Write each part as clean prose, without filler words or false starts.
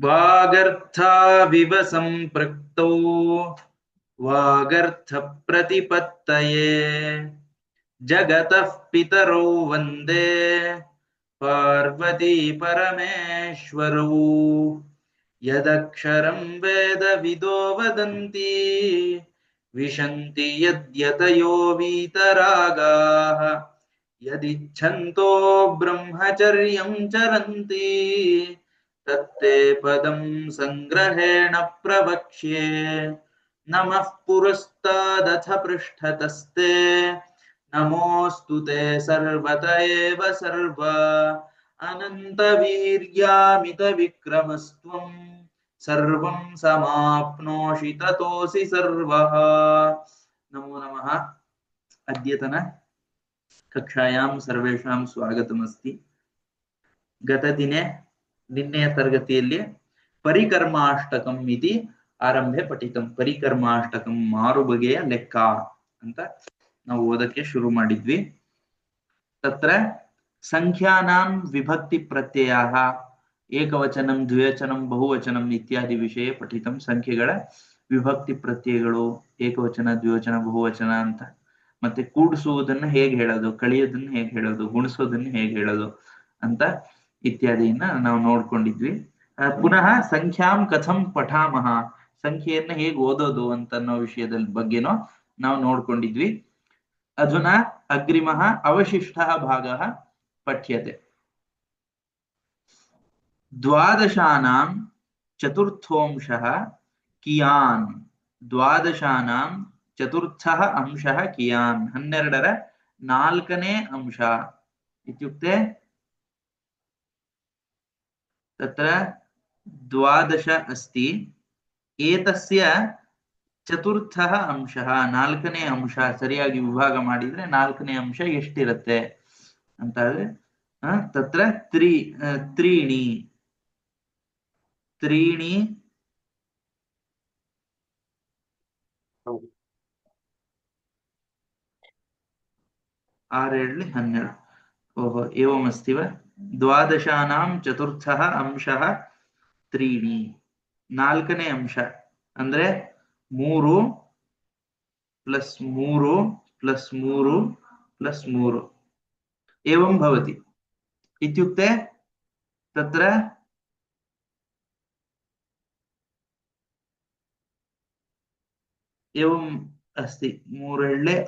वागर्थाविव सम्पृक्तौ वागर्थ प्रतिपत्तये जगतः पितरौ वन्दे पार्वती परमेश्वरौ यदक्षरं वेदविदो वदन्ति विशन्ति यद्यतयो वीतरागाः यदिच्छन्तो ब्रह्मचर्यं चरन्ति तत्ते पदं संग्रहेण प्रवक्ष्ये नमः पुरस्तादथ पृष्ठतस्ते नमोऽस्तु ते सर्वत एव सर्व अनन्तवीर्यामितविक्रमस्त्वं सर्वं समाप्नोषि ततोऽसि सर्वः। नमो नमः। अद्यतन कक्षायां सर्वेषां स्वागतमस्ति। गतदिने निन्ನೆಯ ತರಗತಿಯಲ್ಲಿ ಪರಿಕರ್ಮಾಷ್ಟಕಂ इति ಆರಂಭೆ ಪಠಿತಂ। ಪರಿಕರ್ಮಾಷ್ಟಕಂ 6 ಬಗೆಯ ಲೆಕ್ಕ ಅಂತ ನಾವು ಓದಕ್ಕೆ ಶುರು ಮಾಡಿದ್ವಿ। ತತ್ರ ಸಂಖ್ಯಾನಾಂ ವಿಭಕ್ತಿ ಪ್ರತ್ಯಯಃ ಏಕವಚನಂ ದ್ವಿವಚನಂ ಬಹುವಚನಂ ಇತ್ಯಾದಿ ವಿಷಯ ಪಠಿತಂ। ಸಂಖ್ಯೆಗಳ ವಿಭಕ್ತಿ ಪ್ರತ್ಯಯಗಳು ಏಕವಚನ ದ್ವಿವಚನ ಬಹುವಚನ ಅಂತ, ಮತ್ತೆ ಕೂಡಿಸುವುದನ್ನು ಹೇಗೆ ಹೇಳೋದು, ಕಳೆಯೋದನ್ನು ಹೇಗೆ ಹೇಳೋದು, ಗುಣಿಸೋದನ್ನು ಹೇಗೆ ಹೇಳೋದು ಅಂತ ಇತ್ಯಾದಿಯನ್ನ ನಾವು ನೋಡ್ಕೊಂಡಿದ್ವಿ। ಪುನಃ ಸಂಖ್ಯಾಂ ಕಥಂ ಪಠಾಮಹ, ಸಂಖ್ಯೆಯನ್ನ ಹೇಗೆ ಓದೋದು ಅಂತ ಅನ್ನೋ ವಿಷಯದ ಬಗ್ಗೆನೂ ನಾವು ನೋಡ್ಕೊಂಡಿದ್ವಿ। ಅಧುನಾ ಅಗ್ರಿಮಃ ಅವಶಿಷ್ಟಃ ಭಾಗಃ ಪಠ್ಯತೆ। ದ್ವಾದಶಾನಾಂ ಚತುರ್ಥೋಂಶಃ ಕಿಯಾನ್, ದ್ವಾದಶಾನಾಂ ಚತುರ್ಥಃ ಅಂಶಃ ಕಿಯಾನ್, 12ರ 4ನೇ ಅಂಶ ಇತ್ಯುಕ್ತೆ तत्र द्वादश अस्ति, एतस्य चतुर्थः अंशः 4ನೇ अंश ಸರಿಯಾಗಿ ವಿಭಾಗ ಮಾಡಿದ್ರೆ 4ನೇ ಅಂಶ ಎಷ್ಟಿರುತ್ತೆ ಅಂತ ಅಂದ್ರೆ तत्र त्रीणि त्रीणि 6 12। ओहो एवमस्ति वा? द्वादशानां चतुर्थः अंशः त्रीणि, 4ನೇ अंश ಅಂದ್ರೆ 3 + 3 + 3 + 3 एवं भवति। इत्युक्ते तत्र एवम् अस्ति 3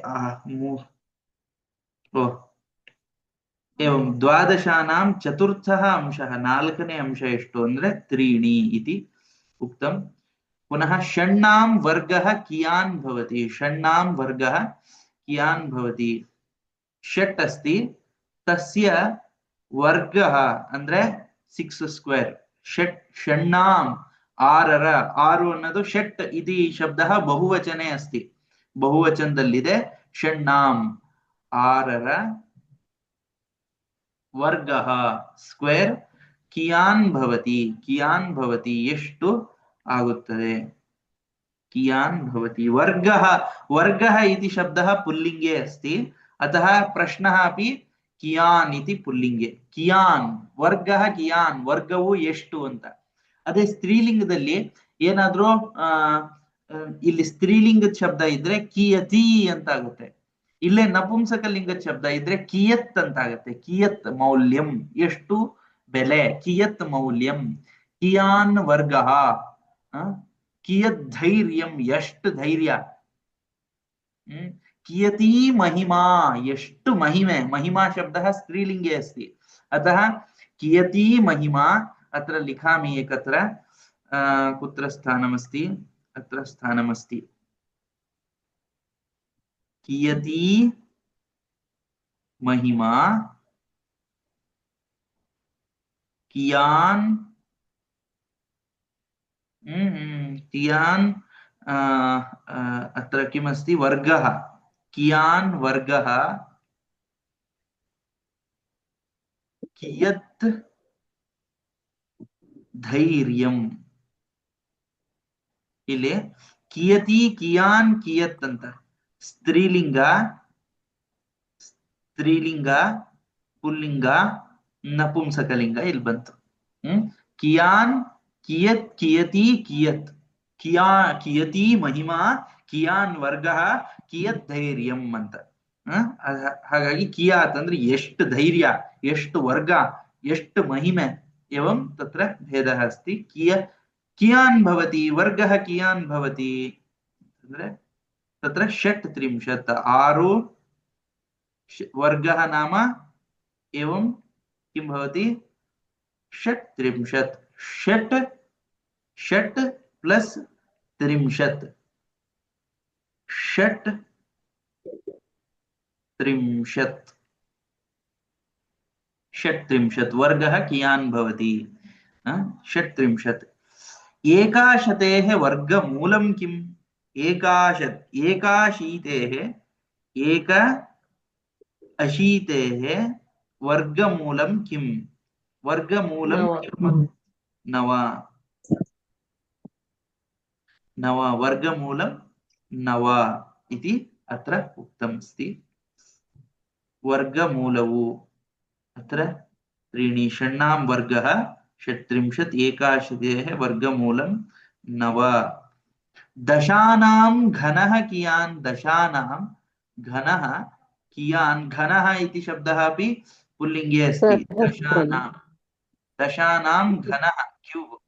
एवं द्वादशानां चतुर्थः अंशः 4ನೇ अंश ಎಷ್ಟು ಅಂದ್ರೆ त्रीणि इति उक्तम्। पुनः षण्णां वर्गः कियान् भवति, षण्णां वर्गः कियान् भवति, षट् अस्ति तस्य वर्गः ಅಂದ್ರೆ 6 ಸ್ಕ್ವೇರ್, षट् षण्णां 6ರ 6 ಅನ್ನೋದು ಷಟ್ इति ಶಬ್ದः ಬಹುವಚನೆ अस्ति, ಬಹುವಚನದಲ್ಲಿದೆ। ಷಣ್णां 6ರ वर्गः स्क्वेर कियान् भवति, कियान् भवति ಎಷ್ಟು ಆಗುತ್ತದೆ, कियान् भवति। वर्गः, वर्गः इति शब्दः पुल्लिङ्गे अस्ति, अतः प्रश्नः अपि कियान् इति पुल्लिङ्गे। कियान् वर्गः कियान्, वर्गವು ಎಷ್ಟು ಅಂತ। ಅದೇ ಸ್ತ್ರೀಲಿಂಗದಲ್ಲಿ ಏನಾದ್ರೂ ಇಲ್ಲಿ ಸ್ತ್ರೀಲಿಂಗದ ಶಬ್ದ ಇದ್ರೆ ಕಿಯತಿ ಅಂತ ಆಗುತ್ತೆ, ಇಲ್ಲೇ ನಪುಂಸಕ ಲಿಂಗದ ಶಬ್ದ ಇದ್ರೆ ಕಿಯತ್ ಅಂತ ಆಗುತ್ತೆ। ಕಿಯತ್ ಮೌಲ್ಯಂ, ಎಷ್ಟು ಬೆಲೆ, ಕಿಯತ್ ಮೌಲ್ಯಂ। ಕಿಯಾನ್ ವರ್ಗಃ, ಕಿಯತ್ ಧೈರ್ಯಂ, ಎಷ್ಟು ಧೈರ್ಯ। ಕಿಯತಿ महिमा, ಎಷ್ಟು ಮಹಿಮೆ, महिमा शब्दः स्त्रीलिंगे अस्ति, अतः कियती महिमा। अत्र लिखामि एकत्र, कुत्र स्थानमस्ति, अत्र स्थानमस्ति। कियती महिमा कियान्, कियान् अत्र किमस्ति, वर्गः, कियान् वर्गः कियत् धैर्यं। ಇಲ್ಲಿ ಕಿಯತಿ ಕಿಯಾನ್ ಕಿಯತ್ ಅಂತ ಸ್ತ್ರೀಲಿಂಗ, ಸ್ತ್ರೀಲಿಂಗ ಪುಲ್ಲಿಂಗ ನಪುಂಸಕಲಿಂಗ ಇಲ್ಲಿ ಬಂತು। ಕಿಯಾನ್ कियत् कियती कियत् किया कियती महिमा कियान् वर्गः कियत् धैर्यं ಅಂತ ಹಾಗಾಗಿ ಕಿಯಾತ್ ಅಂದ್ರೆ ಎಷ್ಟು ಧೈರ್ಯ ಎಷ್ಟು ವರ್ಗ ಎಷ್ಟು ಮಹಿಮೆ एवं तत्र भेदः अस्ति कियान् भवति वर्गः कियान् भवति ಅಂದ್ರೆ तत्र षट् त्रिंशत् आरु वर्गः नाम एवं किं भवति षट् त्रिंशत् षट् षट् प्लस् त्रिंशत् षट् त्रिंशत् षट्त्रिंशत् वर्गः कियान् भवति षट्त्रिंशत् एकाशतेः वर्गमूलं किम् एकाशीतेः एक अशीतेः वर्गमूलं किम् वर्गमूलं नव नव वर्गमूलं नव इति अत्र उक्तमस्ति वर्गमूलವು अत्र त्रीणि षण्णां वर्गः षट्त्रिंशत् एकाशीतेः वर्गमूलं नव दशानां घनः कियान् दशानां घनः कियान् घनः इति शब्दः अपि पुल्लिङ्गे अस्ति दशानां घनः क्यूब्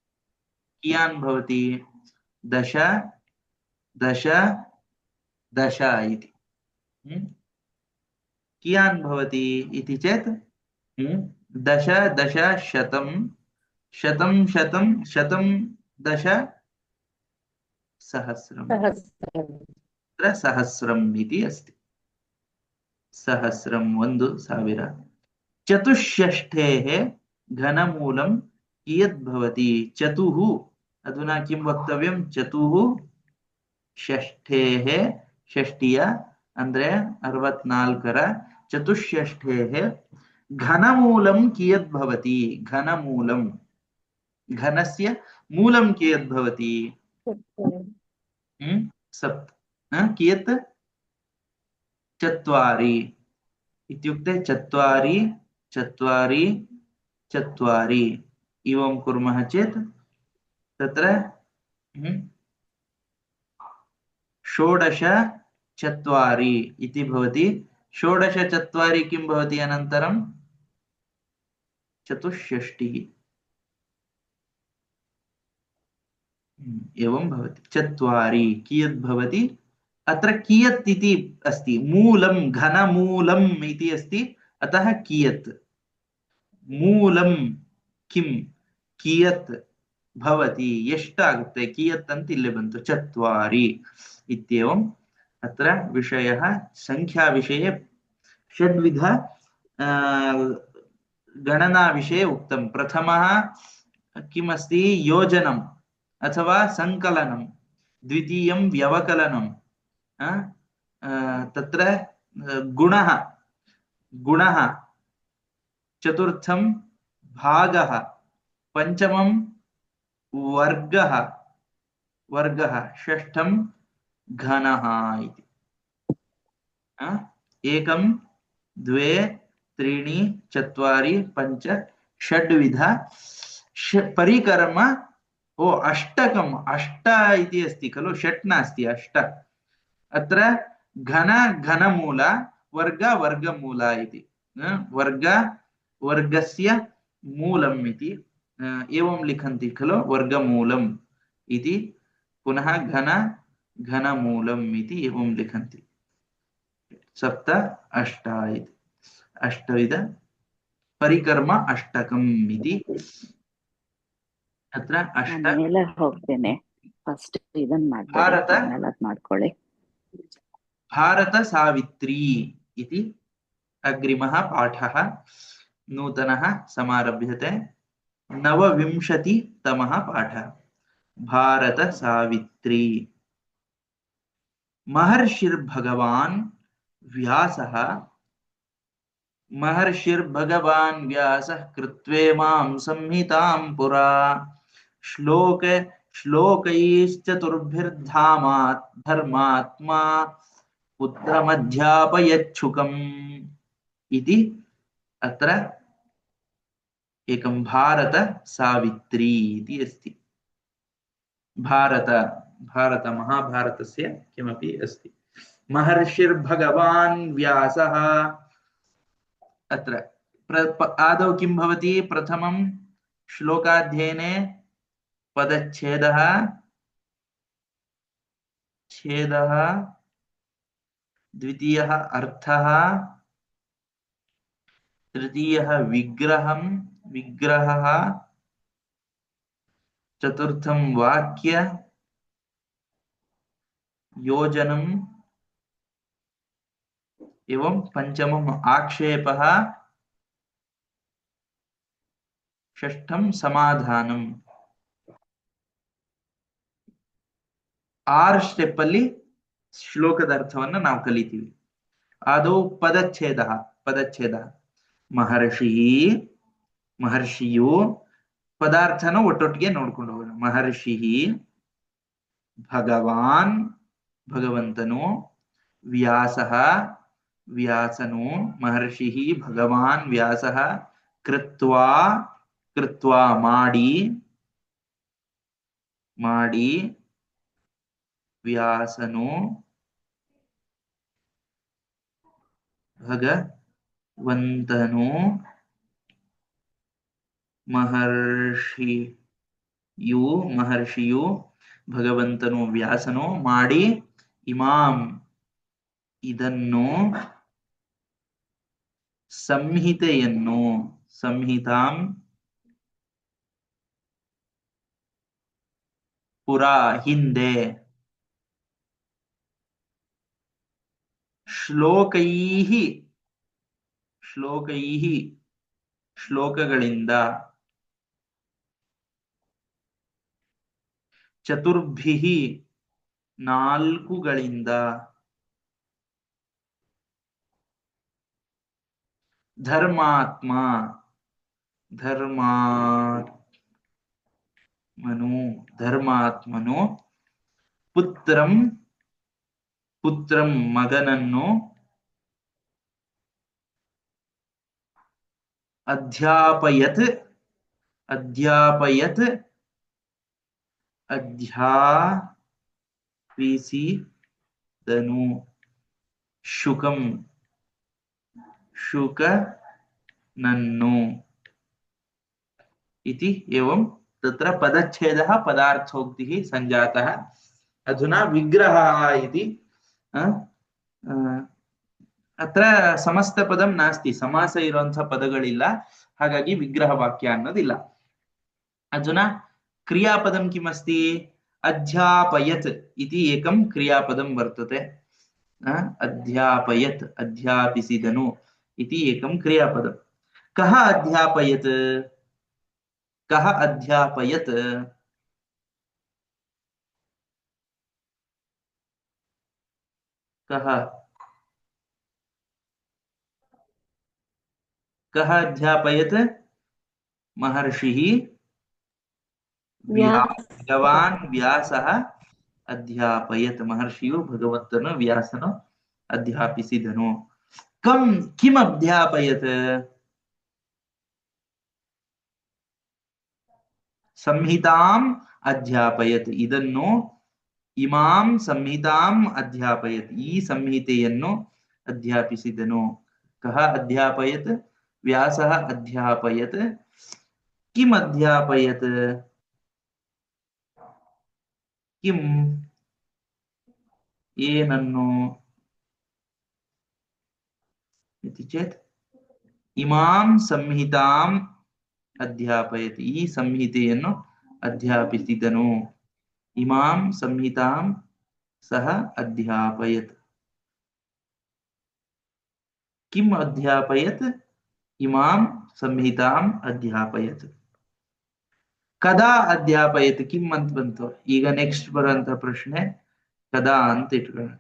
कियान् भवति दश दश दश इति कियान् भवति इति चेत् दश दश शतं शतं शतं शतं दश सहस्रं सहस्रम् इति अस्ति सहस्रं 1000 चतुष्षष्ठेः घनमूलं कियत् भवति चतुः अधुना किं वक्तव्यं चतुः षष्ठेः षष्टिय ಅಂದ್ರೆ 64ರ ಚತುಷ್ಷಷ್ಠೇः घनमूलं कियत् भवति घनमूलं घनस्य मूलं कियत् भवति सप्त कियत् चत्वारि इत्युक्ते चत्वारि चत्वारि चत्वारि एवं कुर्मः चेत् तत्र षोडश चत्वारि इति भवति षोडश चत्वारि किं भवति अनन्तरं चतुष्षष्टिः एवं भवति चत्वारि कियत् भवति अत्र कियत् इति अस्ति मूलं घनमूलम् इति अस्ति अतः कियत् मूलं किं कियत् भवति एष्टागुत्ते कियत् ಅಂತ ಇಲ್ಲಿ ಬಂತು चत्वारि इत्येवम् अत्र विषयः संख्या विषये षड्विध गणना विषये उक्तं प्रथमः किमस्ति योजनम् अथवा संकलनं द्वितीयं व्यवकलनं तत्र गुणः गुणः चतुर्थं भागः पंचमं वर्गः वर्गः षष्ठं घनः इति एकं द्वे त्रीणि चत्वारि पञ्च षड्विध परिकर्म ओ अष्टकम् अष्ट इति अस्ति खलु षट् नास्ति अष्ट अत्र घन घनमूल वर्ग वर्गमूल इति वर्ग वर्गस्य मूलम् इति एवं लिखन्ति खलु वर्गमूलम् इति पुनः घन घनमूलम् इति एवं लिखन्ति सप्त अष्ट इति अष्टविध परिकर्म अष्टकम् इति अत्र अष्ट ಮೇಲೆ ಹೋಗ್ತೇನೆ ಫಸ್ಟ್ ಇದನ್ನ ಮಾಡ್ಕೊಳ್ಳಿ भारत सावित्री इति अग्रिमः पाठः नूतनः समारभ्यते 29तमः पाठः भारत सावित्री महर्षिर्भगवान् व्यासः कृत्वेमां संहितां पुरा श्लोकैश्चतुर्भिर्धामात् धर्मात्मा पुत्रमध्यापयच्छुकम् इति अत्र एकं भारत सावित्री इति अस्ति भारत भारत महाभारतस्य किमपि अस्ति महर्षिर्भगवान् व्यासः अत्र आदौ किं भवति प्रथमं श्लोकाध्ययने पदच्छेदः छेदः द्वितीयः अर्थः तृतीयः विग्रहः चतुर्थं वाक्य योजनम् एवं पंचमम् आक्षेपः षष्ठं समाधानम् आर स्टेप ಅಲ್ಲಿ ಶ್ಲೋಕದ ಅರ್ಥವನ್ನು ನಾವು ಕಲಿತೀವಿ ಆದೌ ಪದಚ್ಛೇದ ಮಹರ್ಷಿಯು ಪದಾರ್ಥನ ಒಟ್ಟೊಟ್ಟಿಗೆ ನೋಡ್ಕೊಂಡು ಹೋಗೋಣ ಮಹರ್ಷಿ ಭಗವಾನ್ ಭಗವಂತನು ವ್ಯಾಸನು ಮಹರ್ಷಿ ಭಗವಾನ್ ವ್ಯಾಸಃ ಕೃತ್ವಾ ಮಾಡಿ ವ್ಯಾಸನು ಭಗವಂತನು ಮಹರ್ಷಿಯು ಭಗವಂತನು ವ್ಯಾಸನು ಮಾಡಿ ಇದನ್ನು ಸಂಹಿತಾಂ ಪುರಾ ಹಿಂದೆ ಶ್ಲೋಕಗಳಿಂದ ಚತುರ್ಭಿಃ ನಾಲ್ಕುಗಳಿಂದ ಧರ್ಮಾತ್ಮನು ಪುತ್ರಂ ಮಗನನ್ನು ಅಧ್ಯಾಪಯತ್ ಅಧ್ಯಾಪಿಸಿದನು ಶುಕನನ್ನು इति एवं तत्र पदच्छेदः पदार्थोक्तिः संजातः अधुना विग्रहः इति अत्र समस्तपदं नास्ति समास इरुವಂತ ಪದಗಳಿಲ್ಲ ಹಾಗಾಗಿ ವಿಗ್ರಹ ವಾಕ್ಯ ಅನ್ನೋದಿಲ್ಲ अधुना क्रियापदं किमस्ति अध्यापयत् इति एकं क्रियापदं वर्तते अध्यापयत् अध्यापिसिदनु इति एकं क्रियापदं कः अध्यापयत् कः अध्यापयत् कः अध्यापयत् महर्षिः भगवान् व्यासः अध्यापयत् महर्षियु भगवन्तनु व्यासनु अध्यापिसिदनु किम् अध्यापयत् संहिताम् अध्यापयत् ಇದನ್ನು ಇಮಾಂ ಸಂಹಿತಾಂ ಅಧ್ಯಾಪಯತ್ ಈ ಸಂಹಿತೆಯನ್ನು ಅಧ್ಯಾಪಿಸಿದನು ಕಹ ಅಧ್ಯಾಪಯತ್ ವ್ಯಾಸಃ ಅಧ್ಯಾಪಯತ್ ಕಿಂ ಅಧ್ಯಾಪಯತ್ ಕಿಂ ಏನನ್ನು इति चेत् इमां संहितां अध्यापयत् ಈ ಸಂಹಿತೆಯನ್ನು ಅಧ್ಯಾಪಿಸಿದನು इमां संहितां सः अध्यापयत् किम् अध्यापयत् इमां संहितां अध्यापयत् कदा अध्यापयत् किम् ಅಂತ ಬಂತು ಈಗ ನೆಕ್ಸ್ಟ್ ಬರುವಂತ ಪ್ರಶ್ನೆ कदा ಅಂತ ಇಟ್ಕೊಳ್ಳೋಣ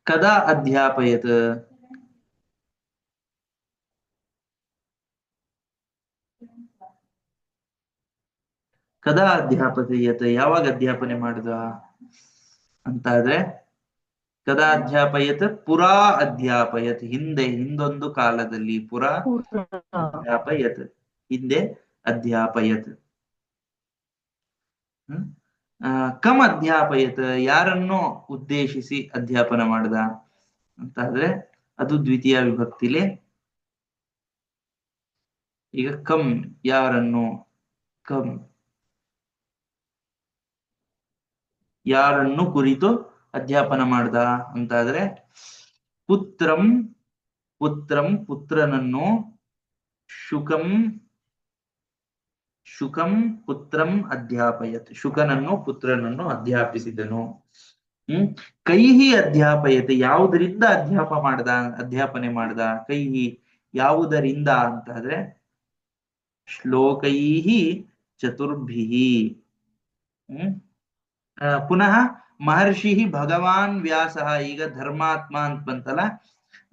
कदा अध्यापयत् कदा अध्यापयत् ಯಾವಾಗ ಅಧ್ಯಾಪನೆ ಮಾಡಿದ ಅಂತಾದ್ರೆ कदा अध्यापयत् पुरा अध्यापयत् ಹಿಂದೊಂದು ಕಾಲದಲ್ಲಿ पुरा अध्यापयत् ಹಿಂದೆ अध्यापयत् ಕಮ್ ಅಧ್ಯಾಪಯತ್, ಯಾರನ್ನು ಉದ್ದೇಶಿಸಿ ಅಧ್ಯಾಪನ ಮಾಡ್ದ ಅಂತ ಆದ್ರೆ ಅದು ದ್ವಿತೀಯ ವಿಭಕ್ತಿಲೆ. ಈಗ ಕಮ್ ಯಾರನ್ನು, ಕಮ್ ಯಾರನ್ನು ಕುರಿತು ಅಧ್ಯಾಪನ ಮಾಡ್ದ ಅಂತಾದ್ರೆ ಪುತ್ರಂ, ಪುತ್ರಂ ಪುತ್ರನನ್ನು, ಶುಕಂ, ಶುಕಂ ಪುತ್ರಂ ಅಧ್ಯಾಪಯತ್, ಶುಕನನ್ನು ಪುತ್ರನನ್ನು ಅಧ್ಯಾಪಿಸಿದನು. ಕೈಹಿ ಅಧ್ಯಾಪಯತೆ, ಯಾವುದರಿಂದ ಅಧ್ಯಾಪನೆ ಮಾಡ್ದ, ಕೈಹಿ ಯಾವುದರಿಂದ ಅಂತಾದ್ರೆ ಶ್ಲೋಕೈಹಿ ಚತುರ್ಭಿಹಿ. ಪುನಃ ಮಹರ್ಷಿ ಭಗವಾನ್ ವ್ಯಾಸ, ಈಗ ಧರ್ಮಾತ್ಮ ಅಂತ ಬಂತಲ್ಲ,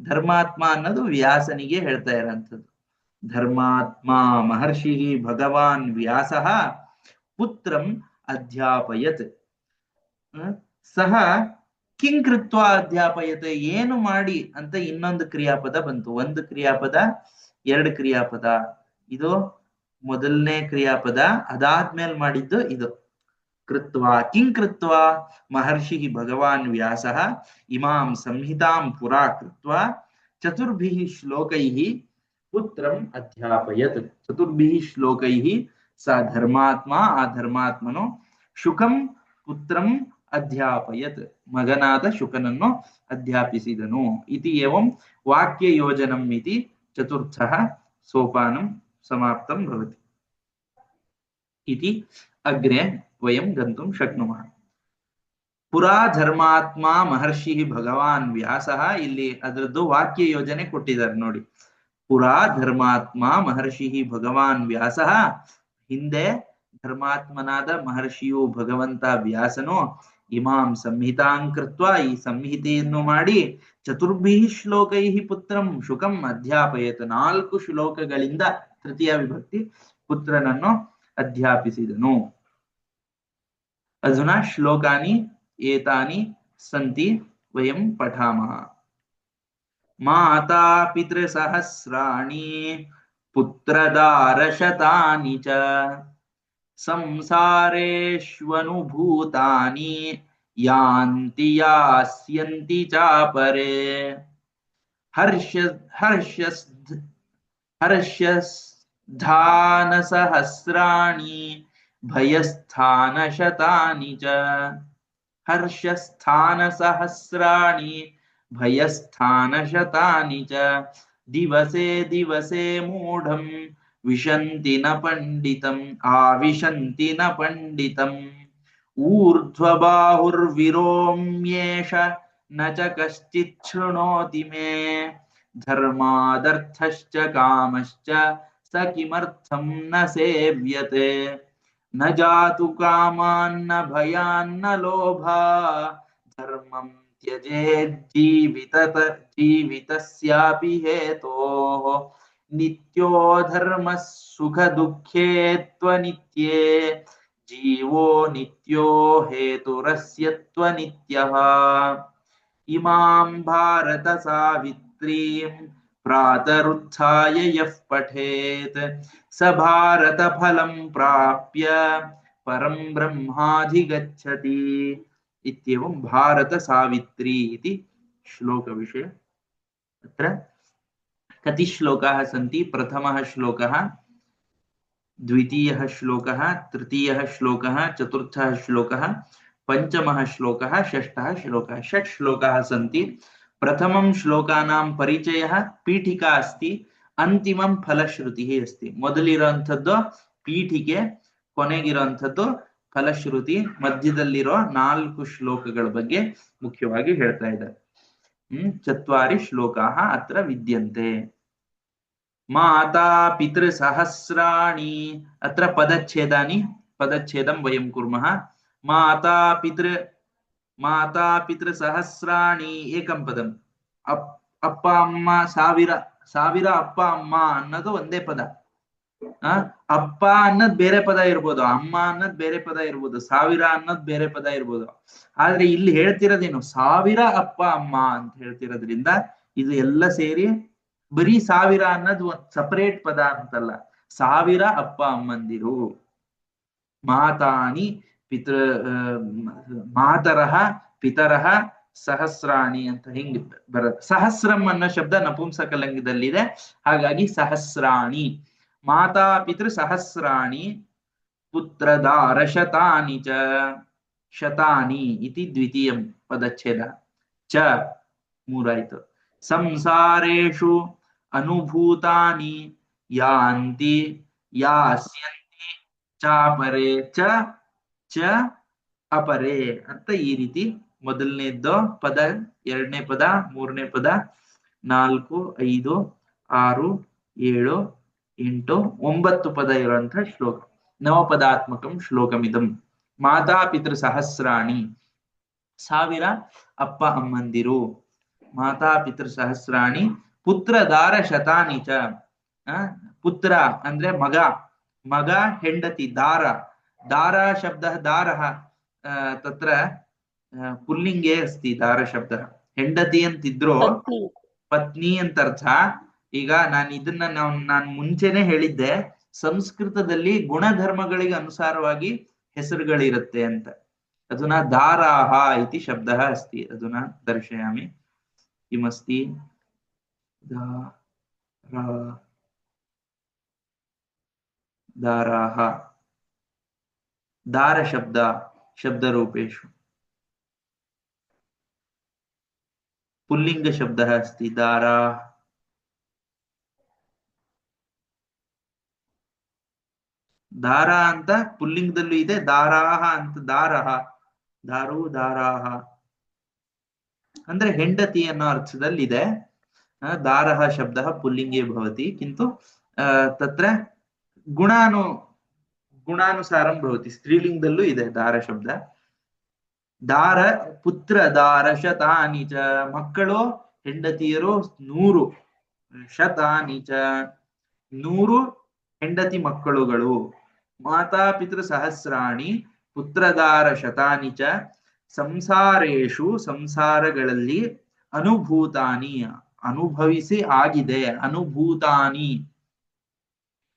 ಧರ್ಮಾತ್ಮ ಅನ್ನೋದು ವ್ಯಾಸನಿಗೆ ಹೇಳ್ತಾ ಇರೋಂಥದ್ದು. ಧರ್ಮಾತ್ಮ ಮಹರ್ಷಿ ಭಗವಾನ್ ವ್ಯಾಸ ಪುತ್ರಂ ಅಧ್ಯಾಪಯತ್, ಸಹ ಕಿಂ ಕೃತ್ವ ಅಧ್ಯಾಪಯತ್, ಏನು ಮಾಡಿ ಅಂತ ಇನ್ನೊಂದು ಕ್ರಿಯಾಪದ ಬಂತು. ಒಂದು ಕ್ರಿಯಾಪದ, ಎರಡು ಕ್ರಿಯಾಪದ. ಇದು ಮೊದಲನೇ ಕ್ರಿಯಾಪದ, ಅದಾದ್ಮೇಲೆ ಮಾಡಿದ್ದು ಇದು. ಕೃತ್ವ, ಕಿಂ ಕೃತ್ವ ಮಹರ್ಷಿ ಭಗವಾನ್ ವ್ಯಾಸ ಇಮಾಂ ಸಂಹಿತಾಂ ಪುರಾ ಕೃತ್ವ ಚತುರ್ಭಿಃ ಶ್ಲೋಕೈಃ ಪುತ್ರಂ ಅಧ್ಯಾಪಯತ್. ಚತುರ್ಭಿಃ ಶ್ಲೋಕೈಃ ಸ ಧರ್ಮಾತ್ಮ, ಆ ಧರ್ಮಾತ್ಮನು ಶುಕಂ ಪುತ್ರಂ ಅಧ್ಯಾಪಯತ್, ಮಗನಾದ ಶುಕನನ್ನು ಅಧ್ಯಾಪಿಸಿದನು. ಇತಿ ಏವಂ ವಾಕ್ಯ ಯೋಜನಂ ಇತಿ ಚತುರ್ಥಃ ಸೋಪಾನಂ ಸಮಾಪ್ತಂ ಭವತಿ. ಇತಿ ಅಗ್ರೆ ವಯಂ ಗಂತುಂ ಶಕ್ನುಮಃ. ಪುರಾ ಧರ್ಮಾತ್ಮ ಮಹರ್ಷಿ ಭಗವಾನ್ ವ್ಯಾಸ, ಇಲ್ಲಿ ಅದರದ್ದು ವಾಕ್ಯ ಯೋಜನೆ ಕೊಟ್ಟಿದ್ದಾರೆ ನೋಡಿ. ಪುರಾ ಧರ್ಮಾತ್ಮ ಮಹರ್ಷಿ ಭಗವಾನ್ ವ್ಯಾಸ, ಹಿಂದೆ ಧರ್ಮಾತ್ಮನಾದ ಮಹರ್ಷಿಯು ಭಗವಂತ ವ್ಯಾಸನು ಇಮಾಂ ಸಂಹಿತಾಂಕೃತ್ವ, ಈ ಸಂಹಿತೆಯನ್ನು ಮಾಡಿ ಚತುರ್ಭಿಃ ಶ್ಲೋಕೈಃ ಪುತ್ರಂ ಶುಕಂ ಅಧ್ಯಾಪಯತ್, 4 ಶ್ಲೋಕಗಳಿಂದ ತೃತೀಯ ವಿಭಕ್ತಿ ಪುತ್ರನನ್ನು ಅಧ್ಯಾಪಿಸಿದನು. ಅಧುನಾ ಶ್ಲೋಕಾನಿ ಏತಾನಿ ಸಂತಿ ವಯಂ ಪಠಾಮಃ. ಮಾತಾ ಪಿತೃಸಹಸ್ರಾಣಿ ಪುತ್ರದಾರಶತಾನಿ ಚ ಸಂಸಾರೇಷ್ವನುಭೂತಾನಿ ಯಾಂತಿ ಯಾಸ್ಯಂತಿ ಚಾಪರೇ. ಹರ್ಷಸ್ಥಾನಸಹಸ್ರಾಣಿ ಭಯಸ್ಥಾನಶತಾನಿ ಚ. ಹರ್ಷಸ್ಥಾನಸಹಸ್ರಾಣಿ ಭಯಸ್ಥಾನಶತಾನಿ ಚ. ದಿವಸೇ ದಿವಸೇ ಮೂಢಂ ವಿಶಂತಿ ನ ಪಂಡಿತಂ, ಆವಿಶಂತಿ ನ ಪಂಡಿತಂ. ಊರ್ಧ್ವಬಾಹುರ್ವಿರೋಮ್ಯೇಷ ನ ಚ ಕಶ್ಚಿತ್ ಶೃಣೋತಿ ಮೇ. ಧರ್ಮಾದರ್ಥಶ್ಚ ಕಾಮಶ್ಚ ಸ ಕಿಮರ್ಥಂ ನ ಸೇವ್ಯತೆ. ನ ಜಾತು ಕಾಮಾನ್ನ ಭಯಾನ್ನ ಲೋಭಾ, ಧರ್ಮಂ ಜೀವಿತಸ್ಯಾಪಿ ಹೇತೋಃ. ನಿತ್ಯೋ ಧರ್ಮಃ ಸುಖ ದುಃಖೇ ತ್ವನಿತ್ಯೇ, ಜೀವೋ ನಿತ್ಯೋ ಹೇತುರಸ್ಯ ತ್ವನಿತ್ಯಃ. ಇಮಾಂ ಭಾರತ ಸಾವಿತ್ರೀಂ ಪ್ರಾತರುತ್ಥಾಯ ಯಃ ಪಠೇತ್, ಸ ಭಾರತ ಫಲಂ ಪ್ರಾಪ್ಯ ಪರಂ ಬ್ರಹ್ಮಾಧಿಗಚ್ಚತಿ. ಇತ್ಯೇವಂ ಭಾರತ ಸಾವಿತ್ರಿ ಇತಿ ಶ್ಲೋಕ ವಿಷಯ. ಅತ್ರ ಕತಿ ಶ್ಲೋಕಾಃ ಸಂತಿ? ಪ್ರಥಮಃ ಶ್ಲೋಕಃ, ದ್ವಿತೀಯಃ ಶ್ಲೋಕಃ, ತೃತೀಯಃ ಶ್ಲೋಕಃ, ಚತುರ್ಥಃ ಶ್ಲೋಕಃ, ಪಂಚಮಃ ಶ್ಲೋಕಃ, ಷಷ್ಠಃ ಶ್ಲೋಕಃ. ಷಟ್ ಶ್ಲೋಕಾಃ ಸಂತಿ. ಪ್ರಥಮಂ ಶ್ಲೋಕಾನಾಂ ಪರಿಚಯಃ ಪೀಠಿಕಾ ಅಸ್ತಿ, ಅಂತಿಮಂ ಫಲಶ್ರುತಿ ಅಸ್ತಿ. ಮೊದಲಿರುವಂಥದ್ದು ಪೀಠಿಕೆ, ಕೊನೆಗಿರುವಂಥದ್ದು ಫಲಶ್ರುತಿ. ಮಧ್ಯದಲ್ಲಿರೋ 4 ಶ್ಲೋಕಗಳ ಬಗ್ಗೆ ಮುಖ್ಯವಾಗಿ ಹೇಳ್ತಾ ಇದ್ದಾರೆ. ಚತ್ವಾರಿ ಶ್ಲೋಕಾಃ ಅತ್ರ ವಿದ್ಯಂತೆ. ಮಾತಾ ಪಿತೃ ಸಹಸ್ರಾಣಿ, ಅತ್ರ ಪದಚ್ಛೇದಾನಿ, ಪದಚ್ಛೇದಂ ವಯಂ ಕುರ್ಮಃ. ಮಾತಾ ಪಿತೃ ಸಹಸ್ರಾಣಿ ಏಕಂ ಪದಂ. ಅಪ್ಪ ಅಮ್ಮ ಸಾವಿರ ಅಪ್ಪ ಅಮ್ಮ ಅನ್ನೋದು ಒಂದೇ ಪದ. ಅಪ್ಪ ಅನ್ನೋದ್ ಬೇರೆ ಪದ ಇರ್ಬೋದು, ಅಮ್ಮ ಅನ್ನೋದ್ ಬೇರೆ ಪದ ಇರ್ಬೋದು, ಸಾವಿರ ಅನ್ನೋದ್ ಬೇರೆ ಪದ ಇರ್ಬೋದು. ಆದ್ರೆ ಇಲ್ಲಿ ಹೇಳ್ತಿರೋದೇನು? 1000 ಅಪ್ಪ ಅಮ್ಮ ಅಂತ ಹೇಳ್ತಿರೋದ್ರಿಂದ ಇದು ಎಲ್ಲ ಸೇರಿ ಬರೀ 1000 ಅನ್ನೋದು ಸಪರೇಟ್ ಪದ ಅಂತಲ್ಲ, 1000 ಅಪ್ಪ ಅಮ್ಮಂದಿರು. ಮಾತಾನಿ ಪಿತೃ ಮಾತರಃ ಪಿತರಃ ಸಹಸ್ರಾಣಿ ಅಂತ ಹಿಂಗ್ ಬರುತ್ತೆ. ಸಹಸ್ರಂ ಅನ್ನೋ ಶಬ್ದ ನಪುಂಸಕಲಿಂಗದಲ್ಲಿದೆ, ಹಾಗಾಗಿ ಸಹಸ್ರಾಣಿ. ಮಾತಾ ಪಿತೃ ಸಹಸ್ರಾಣಿ ಪುತ್ರದಾರ ಶತಾನಿ ಚ ಶತಾನಿ ಇತಿ ದ್ವಿತೀಯಂ ಪದಚ್ಛೇದ. ಚ ಮೂರಾಯ್ತು. ಸಂಸಾರೇಷು ಅನುಭೂತಾನಿ ಯಾಂತಿ ಯಾಸ್ಯಂತಿ ಚಾಪರೆ ಚ ಚ ಅಪರೆ ಅಂತ ಈ ರೀತಿ ಮೊದಲನೇದ್ದು ಪದ, ಎರಡನೇ ಪದ, ಮೂರನೇ ಪದ, 4, 5, 6, 7, 8, 9 ಪದ ಇರುವಂತಹ ಶ್ಲೋಕ. ನವಪದಾತ್ಮಕಂ ಶ್ಲೋಕಮಿದಂ. ಮಾತಾ ಪಿತೃ ಸಹಸ್ರಾಣಿ, 1000 ಅಪ್ಪ ಅಮ್ಮಂದಿರು. ಮಾತಾ ಪಿತೃ ಸಹಸ್ರಾಣಿ ಪುತ್ರದಾರ ಶತಾನಿ ಚ. ಪುತ್ರ ಅಂದ್ರೆ ಮಗ, ಮಗ ಹೆಂಡತಿ. ದಾರ, ದಾರ ಶಬ್ದ ದಾರ ತತ್ರ ಪುಲ್ಲಿಂಗೇ ಅಸ್ತಿ ದಾರ ಶಬ್ದ. ಹೆಂಡತಿ ಅಂತಿದ್ರು ಪತ್ನಿ ಅಂತ ಅರ್ಥ. ಈಗ ನಾನು ಮುಂಚೆನೆ ಹೇಳಿದ್ದೆ, ಸಂಸ್ಕೃತದಲ್ಲಿ ಗುಣಧರ್ಮಗಳಿಗೆ ಅನುಸಾರವಾಗಿ ಹೆಸರುಗಳಿರುತ್ತೆ ಅಂತ. ಅಧುನಾ ದಾರಾಹ ಇತಿ ಶಬ್ದಃ ಅಸ್ತಿ. ಅಧುನಾ ದರ್ಶಯಾಮಿ ಕಿಮಸ್ತಿ. ದಾರಾಹ ದಾರ ಶಬ್ದ ಶಬ್ದरूपेषु पुल्लिंग शब्दः अस्ति दारा. ದಾರ ಅಂತ ಪುಲ್ಲಿಂಗದಲ್ಲೂ ಇದೆ, ದಾರಾಹ ಅಂತ ದಾರಹ, ದಾರು ದಾರಾಹ ಅಂದ್ರೆ ಹೆಂಡತಿ ಅನ್ನೋ ಅರ್ಥದಲ್ಲಿದೆ. ದಾರಹ ಶಬ್ದಃ ಪುಲ್ಲಿಂಗೇ ಭವತಿ, ಕಿಂತು ತತ್ರ ಗುಣಾನುಸಾರಂ ಭವತಿ. ಸ್ತ್ರೀಲಿಂಗದಲ್ಲೂ ಇದೆ ದಾರ ಶಬ್ದ. ದಾರ ಪುತ್ರ ದಾರ ಶತಾನಿ ಚ, ಮಕ್ಕಳು ಹೆಂಡತಿಯರು 100. ಶತಾನಿ ಚ 100 ಹೆಂಡತಿ ಮಕ್ಕಳುಗಳು. ಮಾತಾ ಪಿತೃ ಸಹಸ್ರಾಣಿ ಪುತ್ರದಾರ ಶತಾನಿ ಚ ಸಂಸಾರೇಷು ಸಂಸಾರಗಳಲ್ಲಿ ಅನುಭೂತಾನಿ ಅನುಭವಿಸಿ ಆಗಿದೆ.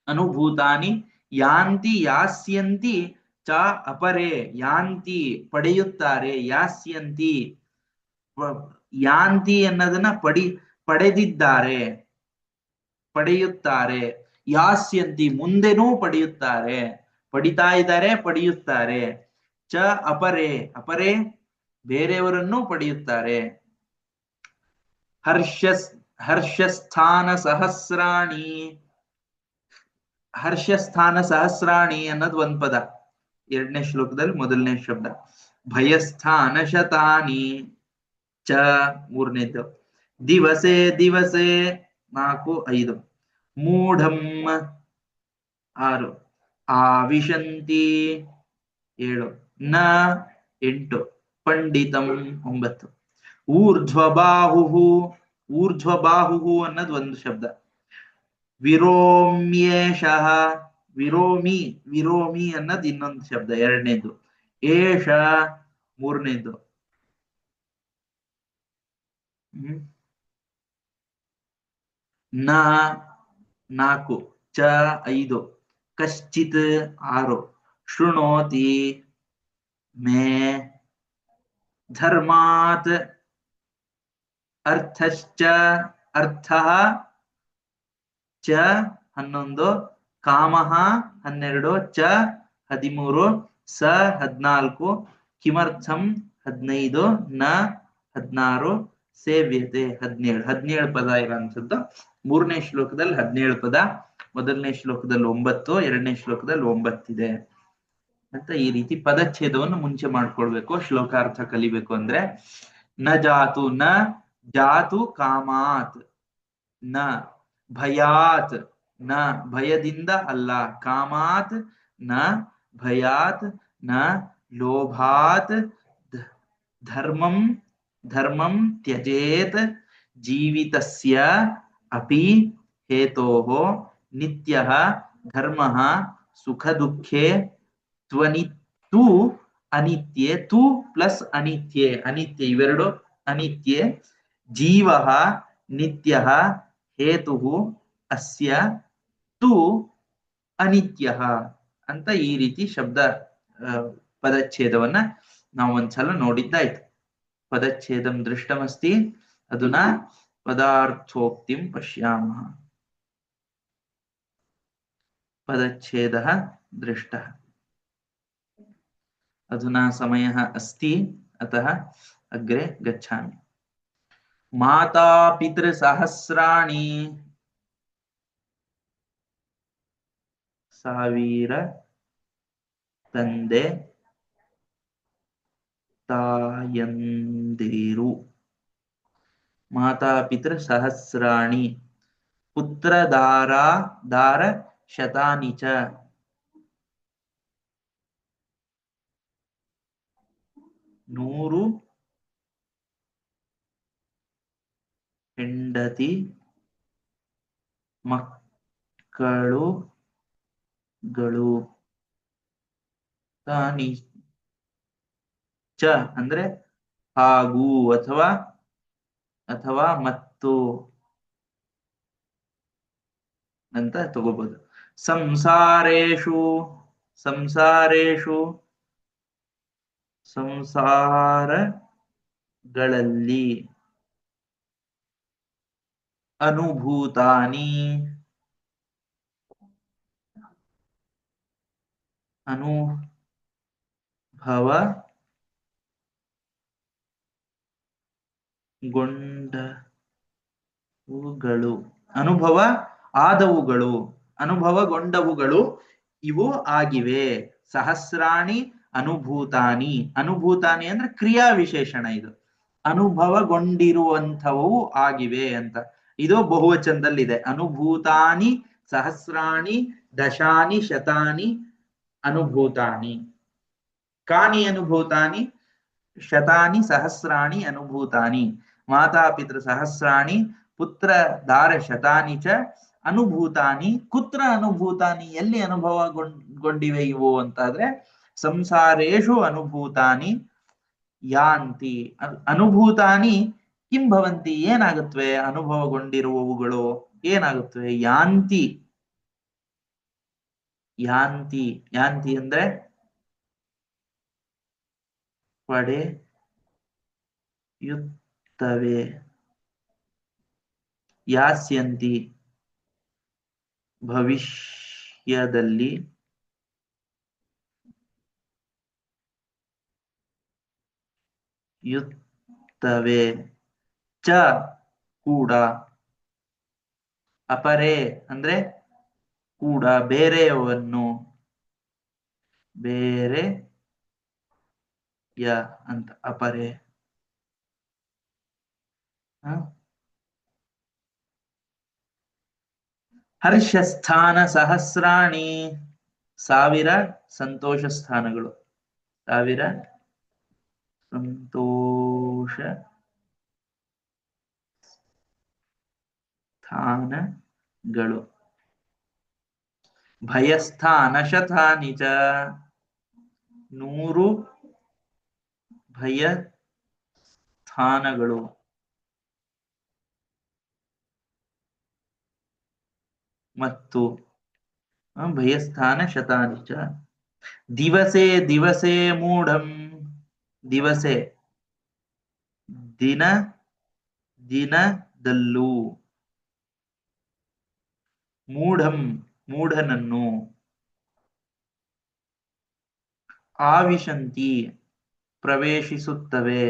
ಅನುಭೂತಾನಿ ಯಾಂತಿ ಯಾಸ್ಯಂತಿ ಚ ಅಪರೆ. ಯಾಂತಿ ಪಡೆಯುತ್ತಾರೆ, ಯಾಸ್ಯಂತಿ ಯಾಂತಿ ಅನ್ನೋದನ್ನ ಪಡೆದಿದ್ದಾರೆ, ಪಡೆಯುತ್ತಾರೆ. ಯಾಸ್ಯಂತಿ ಮುಂದೆನೂ ಪಡೆಯುತ್ತಾರೆ, ಪಡಿತಾ ಇದ್ದಾರೆ, ಪಡೆಯುತ್ತಾರೆ. ಚ ಅಪರೆ ಅಪರೆ ಬೇರೆಯವರನ್ನು ಪಡೆಯುತ್ತಾರೆ. ಹರ್ಷಸ್ಥಾನ ಸಹಸ್ರಾಣಿ, ಹರ್ಷಸ್ಥಾನ ಸಹಸ್ರಾಣಿ ಅನ್ನೋದು ಒಂದ್ ಪದ, ಎರಡನೇ ಶ್ಲೋಕದಲ್ಲಿ ಮೊದಲನೇ ಶಬ್ದ. ಭಯಸ್ಥಾನ ಶತಾನಿ ಚ ಮೂರನೇದ್ದು. ದಿವಸೆ ದಿವಸೆ 4, 5. ಮೂಢಂ 6. ಆವಿಶಂತಿ 7. ನ 8. ಪಂಡಿತಂ 9. ಊರ್ಧ್ವಬಾಹು, ಊರ್ಧ್ವಬಾಹು ಅನ್ನೋದು ಒಂದು ಶಬ್ದ. ವಿರೋಮ್ಯೇಷಃ, ವಿರೋಮಿ, ವಿರೋಮಿ ಅನ್ನೋದು ಇನ್ನೊಂದು ಶಬ್ದ, ಎರಡನೇದು. ಏಷ ಮೂರನೇದು. ನ 4. ಚ 5. ಕಶ್ಚಿತ್ 6. ಶೃಣೋತಿ ಮೇ. ಧರ್ಮಾತ್ ಅರ್ಥಶ್ಚ, ಅರ್ಥಃ ಚ 11. ಕಾಮಃ 12. ಚ 13. ಸ 14. ಕಿಮರ್ಥಂ 15. ನ 16. ಸೇವ್ಯತೆ 17. 17 ಪದ ಇರುವಂಥದ್ದು. ಮೂರನೇ ಶ್ಲೋಕದಲ್ಲಿ 17 ಪದ, ಮೊದಲನೇ ಶ್ಲೋಕದಲ್ಲಿ 9, ಎರಡನೇ ಶ್ಲೋಕದಲ್ಲಿ 9 ಇದೆ ಅಂತ ಈ ರೀತಿ ಪದಚ್ಛೇದವನ್ನು ಮುಂಚೆ ಮಾಡ್ಕೊಳ್ಬೇಕು ಶ್ಲೋಕಾರ್ಥ ಕಲಿಬೇಕು ಅಂದ್ರೆ. ನ ಜಾತು, ನ ಜಾತು ಕಾಮಾತ್, ನ ಭಯಾತ್, ನ ಭಯದಿಂದ ಅಲ್ಲ. ಕಾಮಾತ್ ನ ಭಯಾತ್, ನ ಲೋಭಾತ್. ಧರ್ಮಂ ಧರ್ಮಂ ತ್ಯಜೇತ್. ಜೀವಿತಸ್ಯ ಅಪಿ ಹೇತೋಃ ನಿತ್ಯಃ ಧರ್ಮಃ ಸುಖ ದುಃಖೇ ತ್ವನಿತ್ತು ಅನಿತ್ಯೆ. ತು ಪ್ಲಸ್ ಅನಿತ್ಯೆ, ಅನಿತ್ಯ ಇವೆರಡು ಅನಿತ್ಯೆ. ಜೀವಃ ನಿತ್ಯಃ ಹೇತುಃ ಅಸ್ಯ ತು ಅನಿತ್ಯಃ ಅಂತ ಈ ರೀತಿ ಶಬ್ದ ಪದಚ್ಛೇದವನ್ನ ನಾವು ಒಂದ್ಸಲ ನೋಡಿದ್ದಾಯ್ತು. ಪದಚ್ಛೇದಂ ದೃಷ್ಟಮಸ್ತಿ ಅಧುನಾ ಪದಾರ್ಥೋಕ್ತಿಂ ಪಶ್ಯಾಮಃ. ಪದಚ್ಛೇದಃ ದೃಷ್ಟಃ. ಅಧುನಾ ಸಮಯಃ ಅಸ್ತಿ ಅತಃ ಅಗ್ರೆ ಗಚ್ಚಾಮಿ. ಮಾತಾ ಪಿತೃ ಸಹಸ್ರಾಣಿ ಸಾವಿರ ತಂದೆ ತಾಯಂದಿರು. ಮಾತಾ ಪಿತೃ ಸಹಸ್ರಾಣಿ ಪುತ್ರ ದಾರ ಶತಾನಿ ಚ. ನೂರು ಹೆಂಡತಿ ಮಕ್ಕಳುಗಳು. ತಾನಿ ಚ ಅಂದ್ರೆ ಹಾಗೂ ಅಥವಾ ಮತ್ತು ಅಂತ ತಗೋಬಹುದು. ಸಂಸಾರೇಷು ಸಂಸಾರಗಳಲ್ಲಿ ಅನುಭೂತಾನಿ ಅನುಭವಗೊಂಡವುಗಳು ಇವು ಆಗಿವೆ. ಸಹಸ್ರಾಣಿ ಅನುಭೂತಾನಿ. ಅನುಭೂತಾನಿ ಅಂದ್ರೆ ಕ್ರಿಯಾ ವಿಶೇಷಣ. ಇದು ಅನುಭವಗೊಂಡಿರುವಂಥವು ಆಗಿವೆ ಅಂತ. ಇದು ಬಹುವಚನದಲ್ಲಿದೆ. ಅನುಭೂತಾನಿ ಸಹಸ್ರಾಣಿ ದಶಾನಿ ಶತಾನಿ ಅನುಭೂತಾನಿ. ಕಾನಿ ಅನುಭೂತಾನಿ ಶತಾನಿ ಸಹಸ್ರಾಣಿ ಅನುಭೂತಾನಿ. ಮಾತಾಪಿತೃ ಸಹಸ್ರಾಣಿ ಪುತ್ರ ದಾರ ಶತಾನಿ ಚ ಅನುಭೂತಾನಿ. ಕುತ್ರ ಅನುಭೂತಾನಿ, ಎಲ್ಲಿ ಅನುಭವಗೊಂಡಿವೆ ಇವು ಅಂತಾದ್ರೆ ಸಂಸಾರೇಷು ಅನುಭೂತಾನಿ ಯಾಂತಿ. ಅನುಭೂತಾನಿ ಕಿಂ ಭವಂತಿ, ಏನಾಗುತ್ತವೆ ಅನುಭವಗೊಂಡಿರುವವುಗಳು ಏನಾಗುತ್ತವೆ? ಯಾಂತಿ. ಯಾಂತಿ ಅಂದ್ರೆ ಪಡೆಯುತ್ತವೆ. ಯಾಸ್ಯಂತಿ ಭವಿಷ್ಯದಲ್ಲಿ ಯುತ್ತವೆ. ಚ ಕೂಡ. ಅಪರೆ ಅಂದ್ರೆ ಕೂಡ, ಬೇರೆಯನ್ನು, ಬೇರೆಯ ಅಂತ ಅಪರೆ. ಹರ್ಷಸ್ಥಾನ ಸಹಸ್ರಾಣಿ ಸಾವಿರ ಸಂತೋಷ ಸ್ಥಾನಗಳು. ಸಾವಿರ ಸಂತೋಷ ಸ್ಥಾನಗಳು. ಭಯಸ್ಥಾನ ಶತಾನಿ ಚ. 100 ಭಯ ಸ್ಥಾನಗಳು. ಮತ್ತು ಭಯಸ್ಥಾನ ಶತಾನಿ ಚ. ದಿವಸೆ ಮೂಢಂ. ದಿವಸೆ ದಿನದಲ್ಲೂ. ಮೂಢಂ ಮೂಢನನ್ನು. ಆವಿಶಂತಿ ಪ್ರವೇಶಿಸುತ್ತವೆ.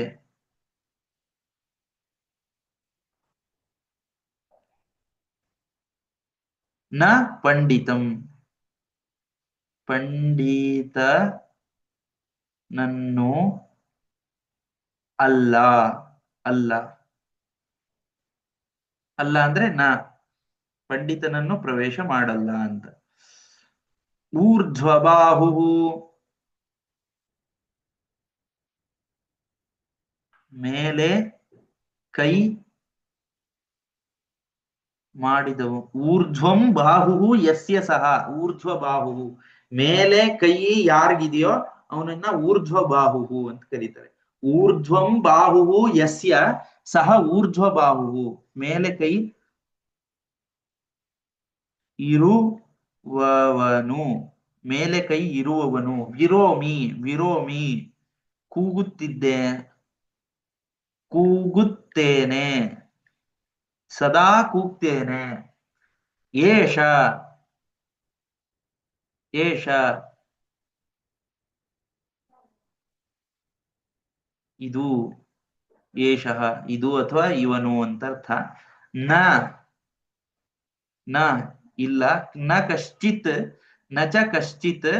ನ ಪಂಡಿತಂ ಪಂಡಿತನನ್ನು ಅಲ್ಲ. ಅಂದ್ರೆ ನ ಪಂಡಿತನನ್ನು ಪ್ರವೇಶ ಮಾಡಲ್ಲ ಅಂತ. ಊರ್ಧ್ವಬಾಹು ಮೇಲೆ ಕೈ ಮಾಡಿದವು. ಊರ್ಧ್ವಂ ಬಾಹು ಯಸ್ಯ ಸಹ. ಊರ್ಧ್ವ ಬಾಹು ಮೇಲೆ ಕೈ ಯಾರಿಗಿದೆಯೋ ಅವನನ್ನ ಊರ್ಧ್ವ ಬಾಹು ಅಂತ ಕರೀತಾರೆ. ಊರ್ಧ್ವಂ ಬಾಹು ಯಸ್ಯ ಸಹ ಊರ್ಧ್ವ ಬಾಹು. ಮೇಲೆ ಕೈ ಇರುವವನು. ಮೇಲೆ ಕೈ ಇರುವವನು. ವಿರೋಮಿ ವಿರೋಮಿ ಕೂಗುತ್ತಿದ್ದೆ, ಕೂಗುತ್ತೇನೆ, ಸದಾ ಕೂಗ್ತೇನೆ. ಏಷ ಏಷ ಇದು, ಏಷಃ ಇದು ಅಥವಾ ಇವನು ಅಂತ ಅರ್ಥ. ನ ನ ಇಲ್ಲ, ನ ಕಶ್ಚಿತ್ ನ ಚ ಕಶ್ಚಿತ್,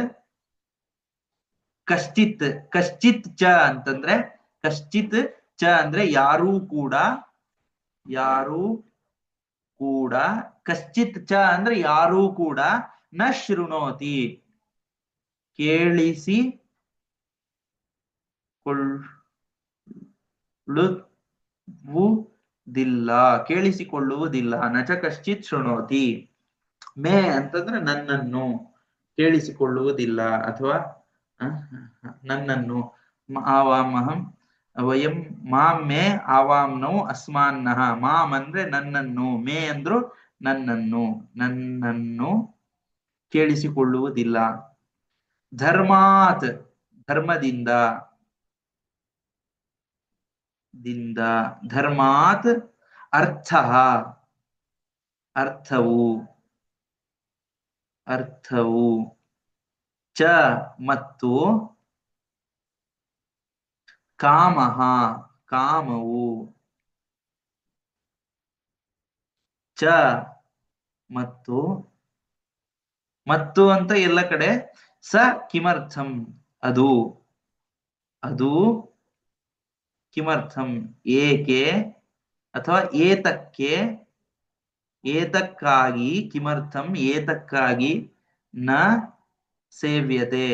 ಕಶ್ಚಿತ್ ಕಶ್ಚಿತ್ ಚ ಅಂತಂದ್ರೆ ಕಶ್ಚಿತ್ ಚ ಅಂದ್ರೆ ಯಾರೂ ಕೂಡ, ಯಾರೂ ಕೂಡ, ಕಶ್ಚಿತ್ ಚ ಅಂದ್ರೆ ಯಾರೂ ಕೂಡ, ನ ಶೃಣೋತಿ ಕೇಳಿಸಿಕೊಳ್ಳುವುದಿಲ್ಲ. ನಚ ಕಶ್ಚಿತ್ ಶೃಣೋತಿ. ಮೇ ಅಂತಂದ್ರೆ ನನ್ನನ್ನು, ಕೇಳಿಸಿಕೊಳ್ಳುವುದಿಲ್ಲ ಅಥವಾ ನನ್ನನ್ನು. ಆವಾಮಹಂ ವಯಂ ಮಾಂ ಮೇ ಆವಾಮ್ನೌ ಅಸ್ಮಾನ್ನಃ. ಮಾಂ ಅಂದ್ರೆ ನನ್ನನ್ನು, ಮೇ ಅಂದ್ರು ನನ್ನನ್ನು, ನನ್ನನ್ನು ಕೇಳಿಸಿಕೊಳ್ಳುವುದಿಲ್ಲ. ಧರ್ಮಾತ್ ಧರ್ಮದಿಂದ, ದಿಂದ ಧರ್ಮಾತ್ ಅರ್ಥ ಅರ್ಥವು, ಅರ್ಥವು, ಚ ಮತ್ತು, ಕಾಮಃ ಕಾಮವು, ಚ ಮತ್ತು, ಮತ್ತು ಅಂತ ಎಲ್ಲ ಕಡೆ ಸ ಕಿಮರ್ಥಂ ಅದು, ಅದು ಕಿಮರ್ಥಂ ಏಕೆ ಅಥವಾ ಏತಕ್ಕೆ, ಏತಕ್ಕಾಗಿ, ಕಿಮರ್ಥಂ ಏತಕ್ಕಾಗಿ, ನ ಸೇವ್ಯತೆ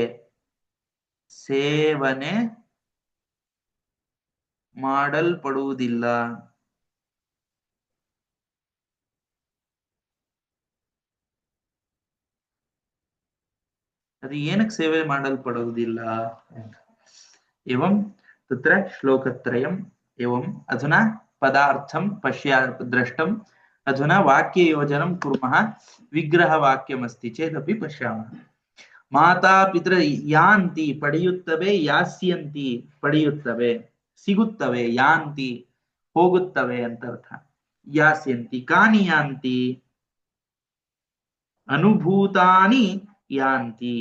ಸೇವನೆ ಮಾಡಲ್ಪಡುವುದಿಲ್ಲ. ಅದು ಏನಕ್ಕೆ ಸೇವೆ ಮಾಡಲ್ಪಡುವುದಿಲ್ಲ? एवं तत्र श्लोकत्रयम् एवम् अधुना पदार्थं द्रष्टम् अधुना वाक्ययोजनं कुर्मः. विग्रहवाक्यमस्ति चेदपि पश्यामः. माता पितृ यान्ति पಡೆಯುತ್ತವೆ, ಯಾಸ್ಯಂತಿ ಪಡೆಯುತ್ತವೆ, ಸಿಗುತ್ತವೆ, ಯಾಂತಿ ಹೋಗುತ್ತವೆ ಅಂತ ಅರ್ಥ. ಯಾಸ್ಯಂತಿ ಕಾನಿ ಯಾಂತಿ, ಅನುಭೂತಾನಿ ಯಾಂತಿ,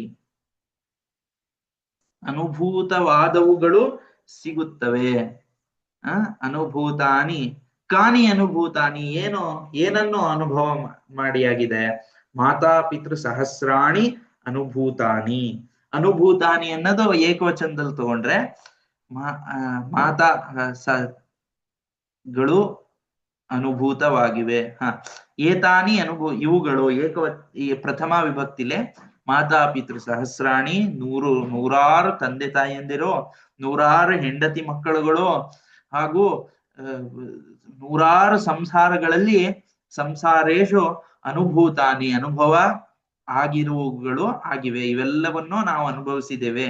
ಅನುಭೂತವಾದವುಗಳು ಸಿಗುತ್ತವೆ. ಅನುಭೂತಾನಿ ಕಾನಿ ಅನುಭೂತಾನಿ, ಏನು ಏನನ್ನು ಅನುಭವ ಮಾಡಿಯಾಗಿದೆ? ಮಾತಾ ಪಿತೃ ಸಹಸ್ರಾಣಿ ಅನುಭೂತಾನಿ. ಅನುಭೂತಾನಿ ಅನ್ನೋದು ಏಕವಚನದಲ್ಲಿ ತಗೊಂಡ್ರೆ ಮಾತಾ ಗಳು ಅನುಭೂತವಾಗಿವೆ. ಏತಾನಿ ಇವುಗಳು ಪ್ರಥಮ ವಿಭಕ್ತಿಲೆ ಮಾತಾ ಪಿತೃ ಸಹಸ್ರಾಣಿ, ನೂರಾರು ತಂದೆ ತಾಯಿಯಂದಿರು, ನೂರಾರು ಹೆಂಡತಿ ಮಕ್ಕಳುಗಳು, ಹಾಗೂ ನೂರಾರು ಸಂಸಾರಗಳಲ್ಲಿ, ಸಂಸಾರೇಶು ಅನುಭೂತಾನಿ ಅನುಭವ ಆಗಿರುವವುಗಳು ಆಗಿವೆ. ಇವೆಲ್ಲವನ್ನು ನಾವು ಅನುಭವಿಸಿದ್ದೇವೆ.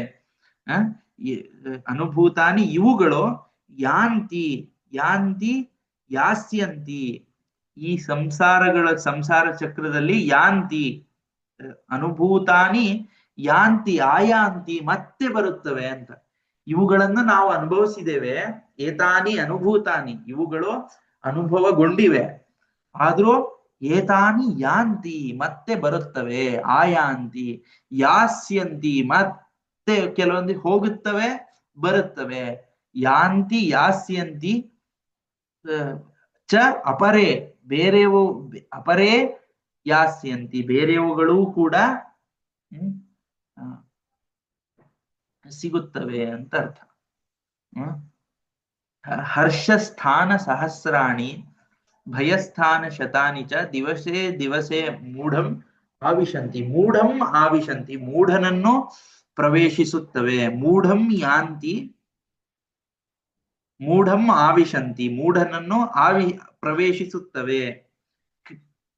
ಅನುಭೂತಾನಿ ಇವುಗಳು ಯಾಂತಿ, ಯಾಂತಿ ಯಾಸ್ಯಂತಿ, ಈ ಸಂಸಾರ ಚಕ್ರದಲ್ಲಿ ಯಾಂತಿ ಅನುಭೂತಾನಿ ಯಾಂತಿ ಆಯಾಂತಿ ಮತ್ತೆ ಬರುತ್ತವೆ ಅಂತ. ಇವುಗಳನ್ನು ನಾವು ಅನುಭವಿಸಿದ್ದೇವೆ. ಏತಾನಿ ಅನುಭೂತಾನಿ, ಇವುಗಳು ಅನುಭವಗೊಂಡಿವೆ. ಆದ್ರೂ ಏತಾನಿ ಯಾಂತಿ ಮತ್ತೆ ಬರುತ್ತವೆ, ಆಯಾಂತಿ ಯಾಸ್ಯಂತಿ ಮತ್ತೆ ಕೆಲವೊಂದು ಹೋಗುತ್ತವೆ ಬರುತ್ತವೆ. ಯಾಂತಿ ಯಾಸ್ಯಂತಿ ಚ ಅಪರೇ, ಬೇರೆವು ಅಪರೇ ಯಾಸ್ಯಂತಿ, ಬೇರೆಯವುಗಳು ಕೂಡ ಸಿಗುತ್ತವೆ ಅಂತ ಅರ್ಥ. ಹರ್ಷಸ್ಥಾನ ಸಹಸ್ರಾಣಿ ಭಯಸ್ಥಾನ ಶತಾನಿ ಚ ದಿವಸೇ ದಿವಸೇ ಮೂಢಂ ಆವಿಶಂತಿ. ಮೂಢಂ ಆವಿಶಂತಿ, ಮೂಢನನ್ನು ಪ್ರವೇಶಿಸುತ್ತವೆ. ಮೂಢಂ ಯಾಂತಿ, ಮೂಢಂ ಆವಿಶಂತಿ, ಮೂಢನನ್ನು ಪ್ರವೇಶಿಸುತ್ತವೆ.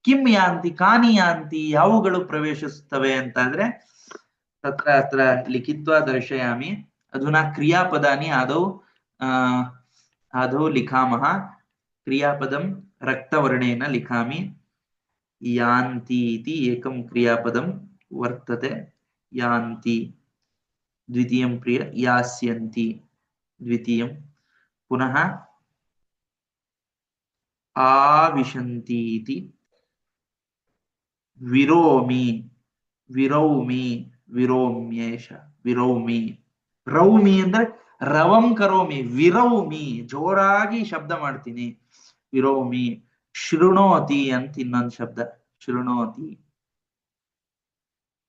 ಕಿಂ ಯಾಂತಿ ಕಾನಿ ಯಾಂತಿ, ಯಾವುಗಳು ಪ್ರವೇಶಿಸುತ್ತವೆ ಅಂತಾದ್ರೆ ತತ್ರ ಅತ್ರ ಲಿಖಿತ್ವಾ ದರ್ಶಯಾಮಿ. ಅಧುನಾ ಕ್ರಿಯಾಪದಾನಿ ಆದೌ ಲಿಖಾಮಃ. ಕ್ರಿಯಾಪದಂ ರಕ್ತವರ್ಣೇನ ಲಿಖಾಮಿ. ಯಾಂತಿ ಇತಿ ಏಕಂ ಕ್ರಿಯಾಪದಂ ವರ್ತತೆ. ಯಾಂತಿ ದ್ವಿತೀಯಂ ಪ್ರಿಯ ಯಾಸ್ಯಂತಿ ದ್ವಿತೀಯಂ ಪುನಃ ಆವಿಶಂತಿ ಇತಿ ವಿರೋಮಿ ವಿರೌಮಿ ವಿರೋಮ್ಯೇಶ ವಿರೌಮಿ ರೌಮಿ ಅಂದ್ರೆ ರವಂ ಕರೋಮಿ ವಿರೌಮಿ ಜೋರಾಗಿ ಶಬ್ದ ಮಾಡ್ತೀನಿ ವಿರೌಮಿ ಶೃಣೋತಿ ಅಂತ ಇನ್ನೊಂದು ಶಬ್ದ ಶೃಣೋತಿ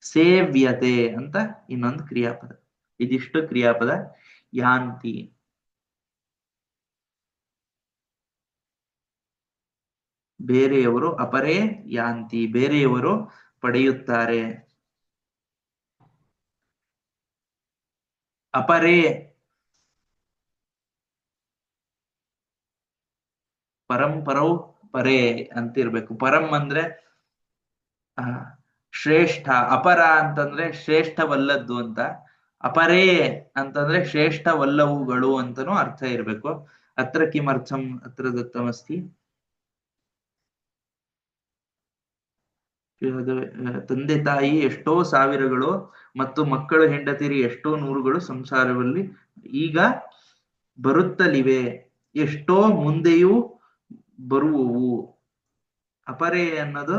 ಸೇವ್ಯತೆ ಅಂತ ಇನ್ನೊಂದು ಕ್ರಿಯಾಪದ ಇದಿಷ್ಟು ಕ್ರಿಯಾಪದ ಯಾಂತಿ ಬೇರೆಯವರು ಅಪರೇ ಯಾಂತಿ ಬೇರೆಯವರು ಪಡೆಯುತ್ತಾರೆ ಅಪರೇ ಪರಂಪರೌ ಪರೇ ಅಂತಿರ್ಬೇಕು ಪರಂ ಅಂದ್ರೆ ಶ್ರೇಷ್ಠ ಅಪರ ಅಂತಂದ್ರೆ ಶ್ರೇಷ್ಠವಲ್ಲದ್ದು ಅಂತ ಅಪರೇ ಅಂತಂದ್ರೆ ಶ್ರೇಷ್ಠವಲ್ಲವುಗಳು ಅಂತನೂ ಅರ್ಥ ಇರ್ಬೇಕು ಅತ್ರ ಕಿಮರ್ಥಂ ಅತ್ರ ದತ್ತಮಸ್ತಿ ತಂದೆ ತಾಯಿ ಎಷ್ಟೋ ಸಾವಿರಗಳು ಮತ್ತು ಮಕ್ಕಳು ಹೆಂಡತಿರಿ ಎಷ್ಟೋ ನೂರುಗಳು ಸಂಸಾರದಲ್ಲಿ ಈಗ ಬರುತ್ತಲಿವೆ ಎಷ್ಟೋ ಮುಂದೆಯೂ ಬರುವವು ಅಪರೇ ಅನ್ನೋದು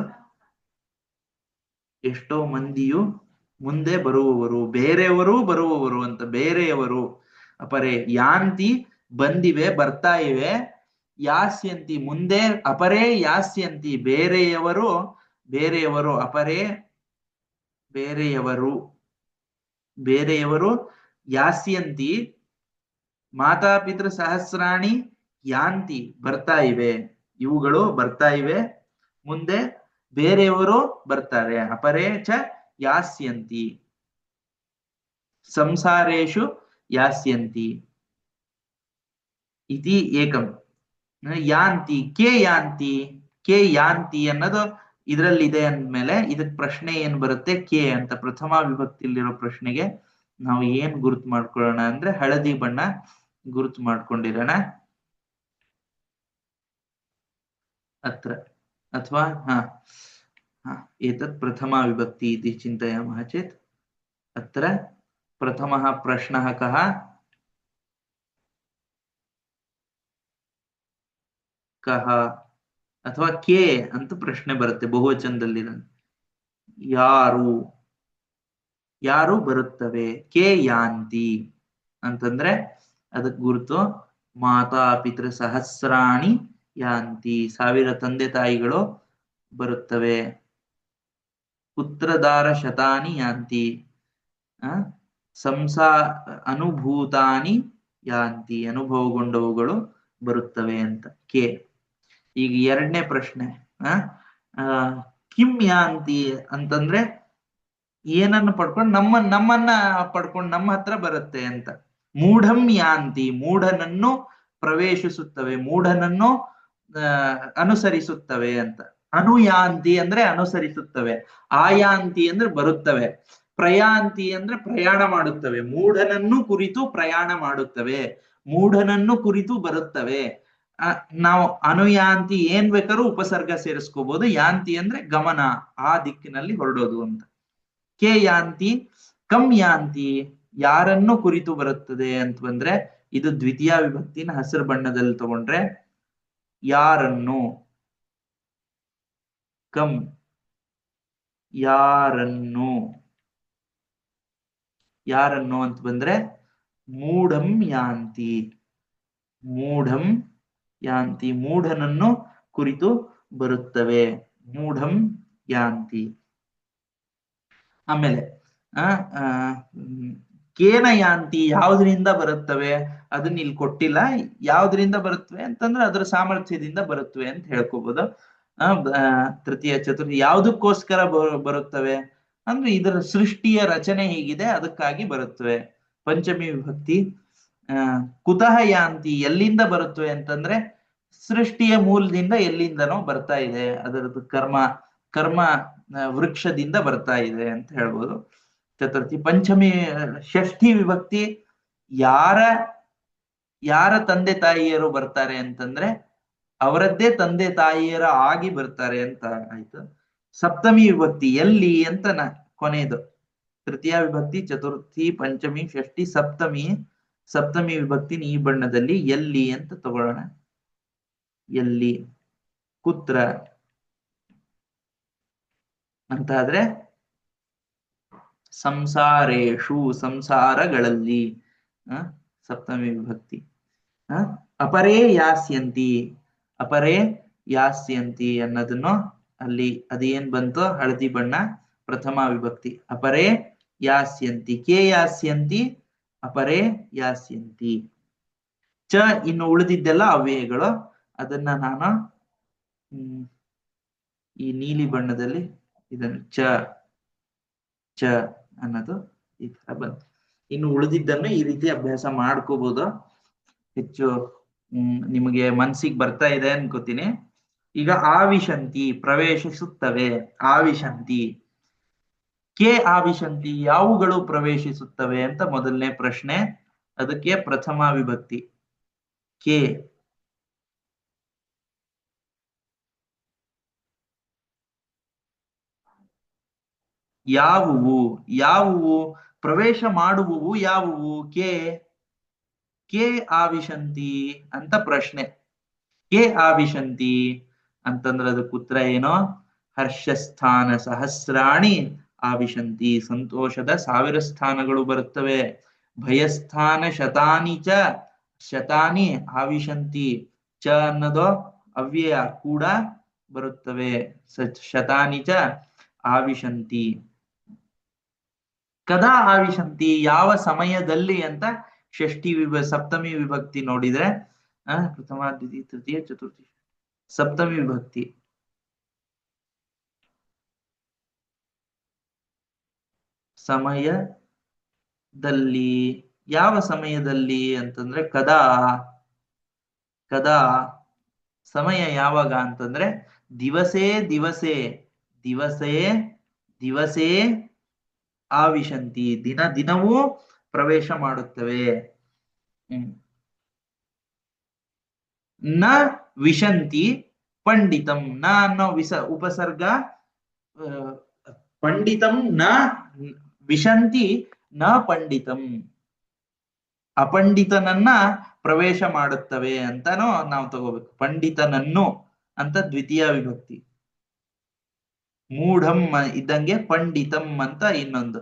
ಎಷ್ಟೋ ಮಂದಿಯು ಮುಂದೆ ಬರುವವರು ಬೇರೆಯವರು ಬರುವವರು ಅಂತ ಬೇರೆಯವರು ಅಪರೇ ಯಾಂತಿ ಬಂದಿವೆ ಬರ್ತಾ ಇವೆ ಯಾಸ್ಯಂತಿ ಮುಂದೆ ಅಪರೇ ಯಾಸ್ಯಂತಿ ಬೇರೆಯವರು ಬೇರೆಯವರು ಅಪರೇ ಬೇರೆಯವರು ಬೇರೆಯವರು ಯಾಸ್ಯಂತಿ ಮಾತಾಪಿತೃ ಸಹಸ್ರಾಣಿ ಯಾಂತಿ ಬರ್ತಾ ಇವೆ ಇವುಗಳು ಬರ್ತಾ ಇವೆ ಮುಂದೆ ಬೇರೆಯವರು ಬರ್ತಾರೆ ಅಪರೇ ಚ ಯಾಸ್ಯಂತಿ ಸಂಸಾರೇಶು ಯಾಸ್ಯಂತಿ ಇತಿ ಏಕಂ ಯಾಂತಿ ಕೆ ಯಾಂತಿ ಅನ್ನೋದು ಇದರಲ್ಲಿದೆ ಅಂದ್ಮೇಲೆ ಇದಕ್ ಪ್ರಶ್ನೆ ಏನ್ ಬರುತ್ತೆ ಕೆ ಅಂತ ಪ್ರಥಮ ವಿಭಕ್ತಿಯಲ್ಲಿರೋ ಪ್ರಶ್ನೆಗೆ ನಾವು ಏನ್ ಗುರುತು ಮಾಡ್ಕೊಳ್ಳೋಣ ಅಂದ್ರೆ ಹಳದಿ ಬಣ್ಣ ಗುರುತು ಮಾಡ್ಕೊಂಡಿರೋಣ ಅತ್ರ ಅಥವಾ एतत् प्रथमा विभक्ति इति चिन्तयामः चेत् अत्र प्रथमः प्रश्नः कः कः अथवा के ಅಂತ ಪ್ರಶ್ನೆ ಬರುತ್ತೆ ಬಹುವಚನದಲ್ಲಿ ಯಾರು ಯಾರು ಬರುತ್ತವೆ ಕೆ ಯಾಂತಿ ಅಂತಂದ್ರೆ ಅದಕ್ಕೆ ಗುರುತು ಮಾತಾ ಪಿತೃ ಸಹಸ್ರಾಣಿ ಯಾಂತಿ ಸಾವಿರ ತಂದೆ ತಾಯಿಗಳು ಬರುತ್ತವೆ ಪುತ್ರದಾರ ಶತಾನಿ ಯಾಂತಿ ಅನುಭೂತಾನಿ ಯಾಂತಿ ಅನುಭವಗೊಂಡವುಗಳು ಬರುತ್ತವೆ ಅಂತ ಕೆ ಈಗ ಎರಡನೇ ಪ್ರಶ್ನೆ ಕಿಂ ಯಾಂತಿ ಅಂತಂದ್ರೆ ಏನನ್ನು ಪಡ್ಕೊಂಡು ನಮ್ಮನ್ನ ಪಡ್ಕೊಂಡು ನಮ್ಮ ಹತ್ರ ಬರುತ್ತೆ ಅಂತ ಮೂಢಂ ಯಾಂತಿ ಮೂಢನನ್ನು ಪ್ರವೇಶಿಸುತ್ತವೆ ಮೂಢನನ್ನು ಅನುಸರಿಸುತ್ತವೆ ಅಂತ ಅನುಯಾಂತಿ ಅಂದ್ರೆ ಅನುಸರಿಸುತ್ತವೆ ಆಯಾಂತಿ ಅಂದ್ರೆ ಬರುತ್ತವೆ ಪ್ರಯಾಂತಿ ಅಂದ್ರೆ ಪ್ರಯಾಣ ಮಾಡುತ್ತವೆ ಮೂಢನನ್ನು ಕುರಿತು ಪ್ರಯಾಣ ಮಾಡುತ್ತವೆ ಮೂಢನನ್ನು ಕುರಿತು ಬರುತ್ತವೆ ನಾವು ಅನುಯಾಂತಿ ಏನ್ ಬೇಕಾದ್ರೂ ಉಪಸರ್ಗ ಸೇರಿಸ್ಕೋಬಹುದು ಯಾಂತಿ ಅಂದ್ರೆ ಗಮನ ಆ ದಿಕ್ಕಿನಲ್ಲಿ ಹೊರಡೋದು ಅಂತ ಕೆ ಯಾಂತಿ ಕಂ ಯಾಂತಿ ಯಾರನ್ನು ಕುರಿತು ಬರುತ್ತದೆ ಅಂತ ಬಂದ್ರೆ ಇದು ದ್ವಿತೀಯ ವಿಭಕ್ತಿನ ಹಸಿರು ಬಣ್ಣದಲ್ಲಿ ತಗೊಂಡ್ರೆ ಯಾರನ್ನು ಕಂ ಯಾರನ್ನು ಯಾರನ್ನು ಅಂತ ಬಂದ್ರೆ ಮೂಢಂ ಯಾಂತಿ ಮೂಢಂ ಯಾಂತಿ ಮೂಢನನ್ನು ಕುರಿತು ಬರುತ್ತವೆ ಮೂಢಂ ಯಾಂತಿ ಆಮೇಲೆ ಕೇನ ಯಾಂತಿ ಯಾವ್ದ್ರಿಂದ ಬರುತ್ತವೆ ಅದನ್ನ ಇಲ್ಲಿ ಕೊಟ್ಟಿಲ್ಲ ಯಾವ್ದ್ರಿಂದ ಬರುತ್ತವೆ ಅಂತಂದ್ರೆ ಅದರ ಸಾಮರ್ಥ್ಯದಿಂದ ಬರುತ್ತವೆ ಅಂತ ಹೇಳ್ಕೋಬಹುದು ತೃತೀಯ ಚತುರ್ಥಿ ಯಾವುದಕ್ಕೋಸ್ಕರ ಬರುತ್ತವೆ ಅಂದ್ರೆ ಇದರ ಸೃಷ್ಟಿಯ ರಚನೆ ಹೀಗಿದೆ ಅದಕ್ಕಾಗಿ ಬರುತ್ತವೆ ಪಂಚಮಿ ವಿಭಕ್ತಿ ಕುತಃ ಯಾಂತಿ ಎಲ್ಲಿಂದ ಬರುತ್ತವೆ ಅಂತಂದ್ರೆ ಸೃಷ್ಟಿಯ ಮೂಲದಿಂದ ಎಲ್ಲಿಂದನೋ ಬರ್ತಾ ಇದೆ ಅದರದ್ದು ಕರ್ಮ ವೃಕ್ಷದಿಂದ ಬರ್ತಾ ಇದೆ ಅಂತ ಹೇಳ್ಬೋದು ಚತುರ್ಥಿ ಪಂಚಮಿ ಷಷ್ಠಿ ವಿಭಕ್ತಿ ಯಾರ ತಂದೆ ತಾಯಿಯರು ಬರ್ತಾರೆ ಅಂತಂದ್ರೆ ಅವರದ್ದೇ ತಂದೆ ತಾಯಿಯರ ಬರ್ತಾರೆ ಅಂತ ಆಯ್ತು ಸಪ್ತಮಿ ವಿಭಕ್ತಿ ಎಲ್ಲಿ ಅಂತ ಕೊನೆಯದು ತೃತೀಯ ವಿಭಕ್ತಿ, ಚತುರ್ಥಿ, ಪಂಚಮಿ, ಷಷ್ಠಿ, ಸಪ್ತಮಿ. ಸಪ್ತಮಿ ವಿಭಕ್ತಿ ಈ ಬಣ್ಣದಲ್ಲಿ ಎಲ್ಲಿ ಅಂತ ತಗೊಳ್ಳೋಣ. ಎಲ್ಲಿ, ಕುತ್ರ ಅಂತ ಆದ್ರೆ ಸಂಸಾರೇಶು, ಸಂಸಾರಗಳಲ್ಲಿ. ಸಪ್ತಮಿ ವಿಭಕ್ತಿ. ಅಪರೇ ಯಾಸ್ಯಂತಿ, ಅಪರೇ ಯಾಸ್ಯಂತಿ ಅನ್ನೋದನ್ನು ಅಲ್ಲಿ ಅದೇನ್ ಬಂತು ಹಳದಿ ಬಣ್ಣ, ಪ್ರಥಮ ವಿಭಕ್ತಿ. ಅಪರೇ ಯಾಸ್ಯಂತಿ, ಕೆ ಯಾಸ್ಯಂತಿ, ಅಪರೇ ಯಾಸ್ಯಂತಿ. ಚ ಇನ್ನು ಉಳಿದಿದ್ದೆಲ್ಲ ಅವ್ಯಯಗಳು. ಅದನ್ನ ನಾನು ಈ ನೀಲಿ ಬಣ್ಣದಲ್ಲಿ ಇದನ್ನು ಚ ಚ ಅನ್ನೋದು ಈ ತರ ಬಂತು. ಇನ್ನು ಉಳಿದಿದ್ದನ್ನು ಈ ರೀತಿ ಅಭ್ಯಾಸ ಮಾಡ್ಕೋಬಹುದು. ಹೆಚ್ಚು ನಿಮಗೆ ಮನ್ಸಿಗೆ ಬರ್ತಾ ಇದೆ ಅನ್ಕೋತೀನಿ. ಈಗ ಆವಿಶಂತಿ, ಪ್ರವೇಶಿಸುತ್ತವೆ. ಆವಿಶಂತಿ, ಕೆ ಆವಿಶಂತಿ, ಯಾವುಗಳು ಪ್ರವೇಶಿಸುತ್ತವೆ ಅಂತ ಮೊದಲನೇ ಪ್ರಶ್ನೆ. ಅದಕ್ಕೆ ಪ್ರಥಮ ವಿಭಕ್ತಿ ಕೆ. ಯಾವುವು, ಯಾವುವು ಪ್ರವೇಶ ಮಾಡುವುವು, ಯಾವುವು ಕೆ. ಕೆ ಆವಿಶಂತಿ ಅಂತ ಪ್ರಶ್ನೆ. ಕೆ ಆವಿಶಂತಿ ಅಂತಂದ್ರೆ ಅದಕ್ಕೆ ಉತ್ತರ ಏನೋ, ಹರ್ಷಸ್ಥಾನ ಸಹಸ್ರಾಣಿ ಆವಿಶಂತಿ, ಸಂತೋಷದ 1000 ಸ್ಥಾನಗಳು ಬರುತ್ತವೆ. ಭಯಸ್ಥಾನ ಶತಾನಿ ಚ, ಶತಾನಿ ಆವಿಶಂತಿ. ಚ ಅನ್ನೋದು ಅವ್ಯಯ ಕೂಡ ಬರುತ್ತವೆ. ಶತಾನಿ ಚ ಆವಿಶಂತಿ. ಕದಾ ಆವಿಶಂತಿ, ಯಾವ ಸಮಯದಲ್ಲಿ ಅಂತ ಷಷ್ಠಿ ಸಪ್ತಮಿ ವಿಭಕ್ತಿ ನೋಡಿದ್ರೆ ಪ್ರಥಮ, ದ್ವಿತೀಯ, ತೃತೀಯ, ಚತುರ್ಥಿ, ಸಪ್ತಮಿ ವಿಭಕ್ತಿ. ಸಮಯದಲ್ಲಿ, ಯಾವ ಸಮಯದಲ್ಲಿ ಅಂತಂದ್ರೆ ಕದಾ. ಕದಾ ಸಮಯ ಯಾವಾಗ ಅಂತಂದ್ರೆ ದಿವಸೇ ದಿವಸೇ, ದಿವಸೇ ದಿವಸೇ ಆವಿಶಂತಿ, ದಿನ ದಿನವೂ ಪ್ರವೇಶ ಮಾಡುತ್ತವೆ. ನ ವಿಶಂತಿ ಪಂಡಿತಂ, ನ ಅನ್ನೋ ಉಪಸರ್ಗ ಪಂಡಿತಂ ನ ವಿಶಂತಿ, ನ ಪಂಡಿತಂ, ಅಪಂಡಿತನನ್ನ ಪ್ರವೇಶ ಮಾಡುತ್ತವೆ ಅಂತಾನೋ ನಾವು ತಗೋಬೇಕು. ಪಂಡಿತನನ್ನು ಅಂತ ದ್ವಿತೀಯ ವಿಭಕ್ತಿ. ಮೂಢಂ ಇದ್ದಂಗೆ ಪಂಡಿತಂ ಅಂತ ಇನ್ನೊಂದು.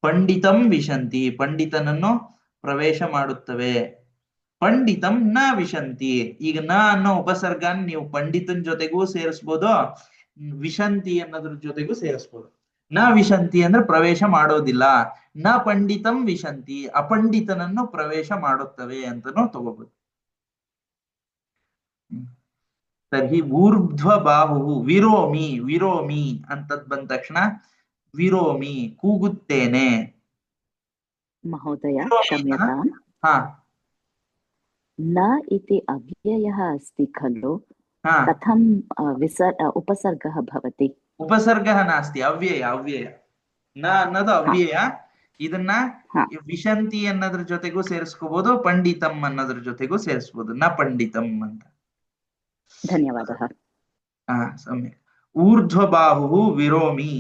ಪಂಡಿತಂ ವಿಶಂತಿ, ಪಂಡಿತನನ್ನು ಪ್ರವೇಶ ಮಾಡುತ್ತವೆ. ಪಂಡಿತಂ ನ ವಿಶಂತಿ, ಈಗ ನ ಅನ್ನೋ ಉಪಸರ್ಗನ ನೀವು ಪಂಡಿತನ ಜೊತೆಗೂ ಸೇರಿಸ್ಬೋದು, ವಿಶಂತಿ ಅನ್ನೋದ್ರ ಜೊತೆಗೂ ಸೇರಿಸ್ಬೋದು. ನ ವಿಶಂತಿ ಅಂದ್ರೆ ಪ್ರವೇಶ ಮಾಡೋದಿಲ್ಲ. ನ ಪಂಡಿತಂ ವಿಶಂತಿ, ಅಪಂಡಿತನನ್ನು ಪ್ರವೇಶ ಮಾಡುತ್ತವೆ ಅಂತನೂ ತಗೋಬಹುದು. ತರ್ಹಿ ಊರ್ಧ್ವ ಬಾಹು ವಿರೋಮಿ, ವಿರೋಮಿ ಅಂತದ್ ಬಂದ ತಕ್ಷಣ ವಿರೋಮಿ ಕೂಗುತ್ತೇನೆ. ಮಹೋದಯ ಕ್ಷಮ್ಯತಾಂ. ಹಾ, ನ ಇತಿ ಅವ್ಯಯಃ ಅಸ್ತಿ ಖಲು, ಹಾ, ಕಥಂ ಉಪಸರ್ಗಃ ಭವತಿ? ಉಪಸರ್ಗಃ ನಾಸ್ತಿ, ಅವ್ಯಯ. ಅವ್ಯಯ ನ ಅನ್ನೋದು ಅವ್ಯಯ. ಇದನ್ನ ವಿಶಂತಿ ಅನ್ನೋದ್ರ ಜೊತೆಗೂ ಸೇರಿಸ್ಕೋಬಹುದು, ಪಂಡಿತಂ ಅನ್ನೋದ್ರ ಜೊತೆಗೂ ಸೇರಿಸ್ಬೋದು. ನ ಪಂಡಿತಂ ಅಂತ. ಧನ್ಯವಾದ. ಸಮ್ಯಕ್. ಊರ್ಧ್ವ ಬಾಹು ವಿರೋಮಿ,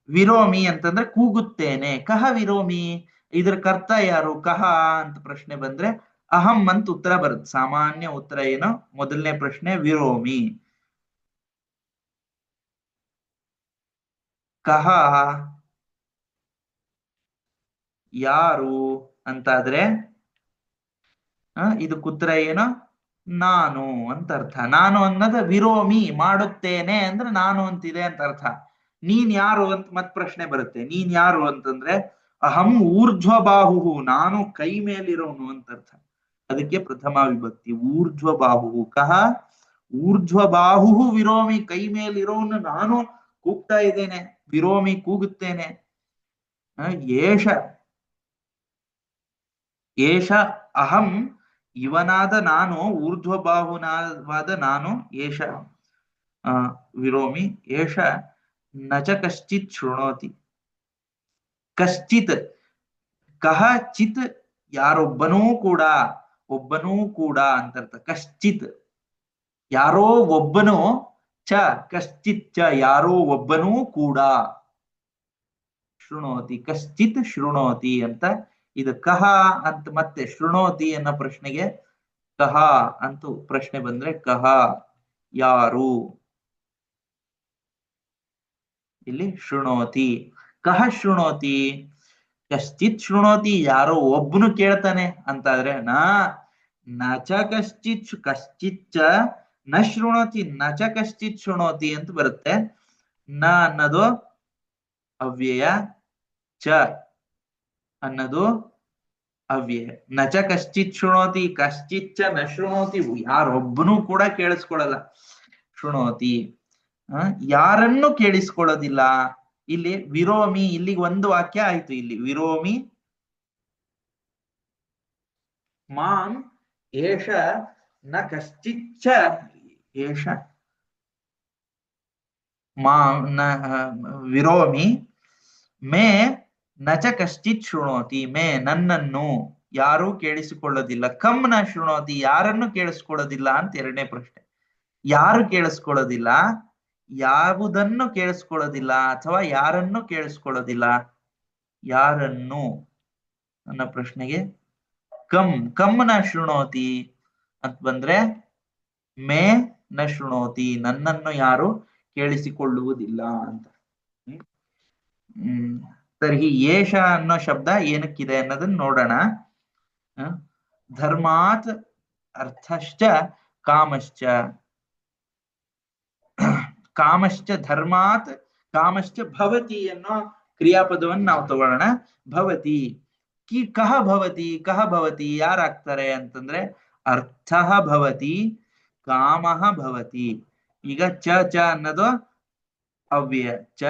ವಿರೋಮಿ ಅಂತಂದ್ರೆ ಕೂಗುತ್ತೇನೆ. ಕಹ ವಿರೋಮಿ, ಇದ್ರ ಕರ್ತ ಯಾರು? ಕಹ ಅಂತ ಪ್ರಶ್ನೆ ಬಂದ್ರೆ ಅಹಂ ಅಂತ ಉತ್ತರ ಬರುತ್ತೆ. ಸಾಮಾನ್ಯ ಉತ್ತರ ಏನು? ಮೊದಲನೇ ಪ್ರಶ್ನೆ ವಿರೋಮಿ. ಕಹ ಯಾರು ಅಂತಾದ್ರೆ ಇದಕ್ಕೆ ಉತ್ತರ ಏನು? ನಾನು ಅಂತ ಅರ್ಥ. ನಾನು ಅನ್ನೋದು ವಿರೋಮಿ, ಮಾಡುತ್ತೇನೆ ಅಂದ್ರೆ ನಾನು ಅಂತಿದೆ ಅಂತ ಅರ್ಥ. ನೀನ್ ಯಾರು ಅಂತ ಮತ್ ಪ್ರಶ್ನೆ ಬರುತ್ತೆ. ನೀನ್ ಯಾರು ಅಂತಂದ್ರೆ ಅಹಂ ಊರ್ಧ್ವ ಬಾಹು, ನಾನು ಕೈ ಮೇಲಿರೋನು ಅಂತ ಅರ್ಥ. ಅದಕ್ಕೆ ಪ್ರಥಮ ವಿಭಕ್ತಿ ಊರ್ಧ್ವ ಬಾಹು. ಕಹ ಊರ್ಧ್ವ ಬಾಹು ವಿರೋಮಿ, ಕೈ ಮೇಲಿರೋನು ನಾನು ಕೂಗ್ತಾ ಇದ್ದೇನೆ. ವಿರೋಮಿ ಕೂಗುತ್ತೇನೆ. ಏಷ ಏಷ ಅಹಂ, ಇವನಾದ ನಾನು, ಊರ್ಧ್ವ ಬಾಹುನಾದ ನಾನು. ಏಷ ವಿರೋಮಿ. ಏಷ ನಚ ಕಶ್ಚಿತ್ ಶೃಣೋತಿ. ಕಶ್ಚಿತ್, ಕಹ ಚಿತ್ ಯಾರೊಬ್ಬನೂ ಕೂಡ, ಒಬ್ಬನೂ ಕೂಡ ಅಂತರ್ಥ. ಕಶ್ಚಿತ್ ಯಾರೋ ಒಬ್ಬನು, ಚ ಕಶ್ಚಿತ್ ಚ ಯಾರೋ ಒಬ್ಬನೂ ಕೂಡ ಶೃಣೋತಿ, ಕಶ್ಚಿತ್ ಶೃಣೋತಿ ಅಂತ. ಇದು ಕಹ ಅಂತ ಮತ್ತೆ ಶೃಣೋತಿ ಅನ್ನೋ ಪ್ರಶ್ನೆಗೆ ಕಹ ಅಂತ ಪ್ರಶ್ನೆ ಬಂದ್ರೆ ಕಹ ಯಾರು, ಇಲ್ಲಿ ಶೃಣೋತಿ. ಕಹ ಶೃಣೋತಿ, ಕಶ್ಚಿತ್ ಶೃಣೋತಿ ಯಾರೋ ಒಬ್ನು ಕೇಳ್ತಾನೆ ಅಂತಾದ್ರೆ ನಚ ಕಶ್ಚಿತ್ ಕಶ್ಚಿತ್ ನ ಶೃಣೋತಿ ನಚ ಕಶ್ಚಿತ್ ಶೃಣೋತಿ ಅಂತ ಬರುತ್ತೆ. ನ ಅನ್ನೋದು ಅವ್ಯಯ, ಚ ಅನ್ನೋದು ಅವ್ಯಯ. ನಚ ಕಶ್ಚಿತ್ ಶೃಣೋತಿ, ಕಶ್ಚಿತ್ ಚ ನ ಶೃಣೋತಿ, ಯಾರೊಬ್ಬನೂ ಕೂಡ ಕೇಳಿಸ್ಕೊಳ್ಳಲ್ಲ. ಶೃಣೋತಿ ಯಾರನ್ನು ಕೇಳಿಸ್ಕೊಳ್ಳೋದಿಲ್ಲ. ಇಲ್ಲಿ ವಿರೋಮಿ, ಇಲ್ಲಿಗೆ ಒಂದು ವಾಕ್ಯ ಆಯ್ತು. ಇಲ್ಲಿ ವಿರೋಮಿ ಮಾಂ ಏಷ ನ ಕಶ್ಚಿಚ್ಚ ಏಷ ಮಾಂ ನ ವಿರೋಮಿ ಮೇ ನಚ ಕಶ್ಚಿತ್ ಶೃಣೋತಿ, ಮೇ ನನ್ನನ್ನು ಯಾರೂ ಕೇಳಿಸಿಕೊಳ್ಳೋದಿಲ್ಲ. ಕಮ್ ನ ಶೃಣೋತಿ ಯಾರನ್ನು ಕೇಳಿಸ್ಕೊಳ್ಳೋದಿಲ್ಲ ಅಂತ ಎರಡನೇ ಪ್ರಶ್ನೆ. ಯಾರು ಕೇಳಿಸ್ಕೊಳ್ಳೋದಿಲ್ಲ, ಯಾವುದನ್ನು ಕೇಳಿಸ್ಕೊಳ್ಳೋದಿಲ್ಲ ಅಥವಾ ಯಾರನ್ನು ಕೇಳಿಸ್ಕೊಳ್ಳೋದಿಲ್ಲ. ಯಾರನ್ನು ಅನ್ನೋ ಪ್ರಶ್ನೆಗೆ ಕಮ್ ನ ಶೃಣೋತಿ ಅಂತ ಬಂದ್ರೆ ಮೇ ನ ಶೃಣೋತಿ, ನನ್ನನ್ನು ಯಾರು ಕೇಳಿಸಿಕೊಳ್ಳುವುದಿಲ್ಲ ಅಂತ. ತರ್ಹಿ ಏಷ ಅನ್ನೋ ಶಬ್ದ ಏನಕ್ಕಿದೆ ಅನ್ನೋದನ್ನ ನೋಡೋಣ. ಧರ್ಮಾತ್ ಅರ್ಥಶ್ಚ ಕಾಮಶ್ಚ, ಕಾಮಶ್ಚ ಧರ್ಮಾತ್ ಕಾಮಶ್ಚ ಭವತಿ ಅನ್ನೋ ಕ್ರಿಯಾಪದವನ್ನು ನಾವು ತಗೊಳ್ಳೋಣ. ಭವತಿ ಕಹ ಭವತಿ, ಕಹ ಭವತಿ ಯಾರಾಗ್ತಾರೆ ಅಂತಂದ್ರೆ ಅರ್ಥಃ ಭವತಿ, ಕಾಮಃ ಭವತಿ. ಈಗ ಚ ಅನ್ನೋದು ಅವ್ಯಯ, ಚ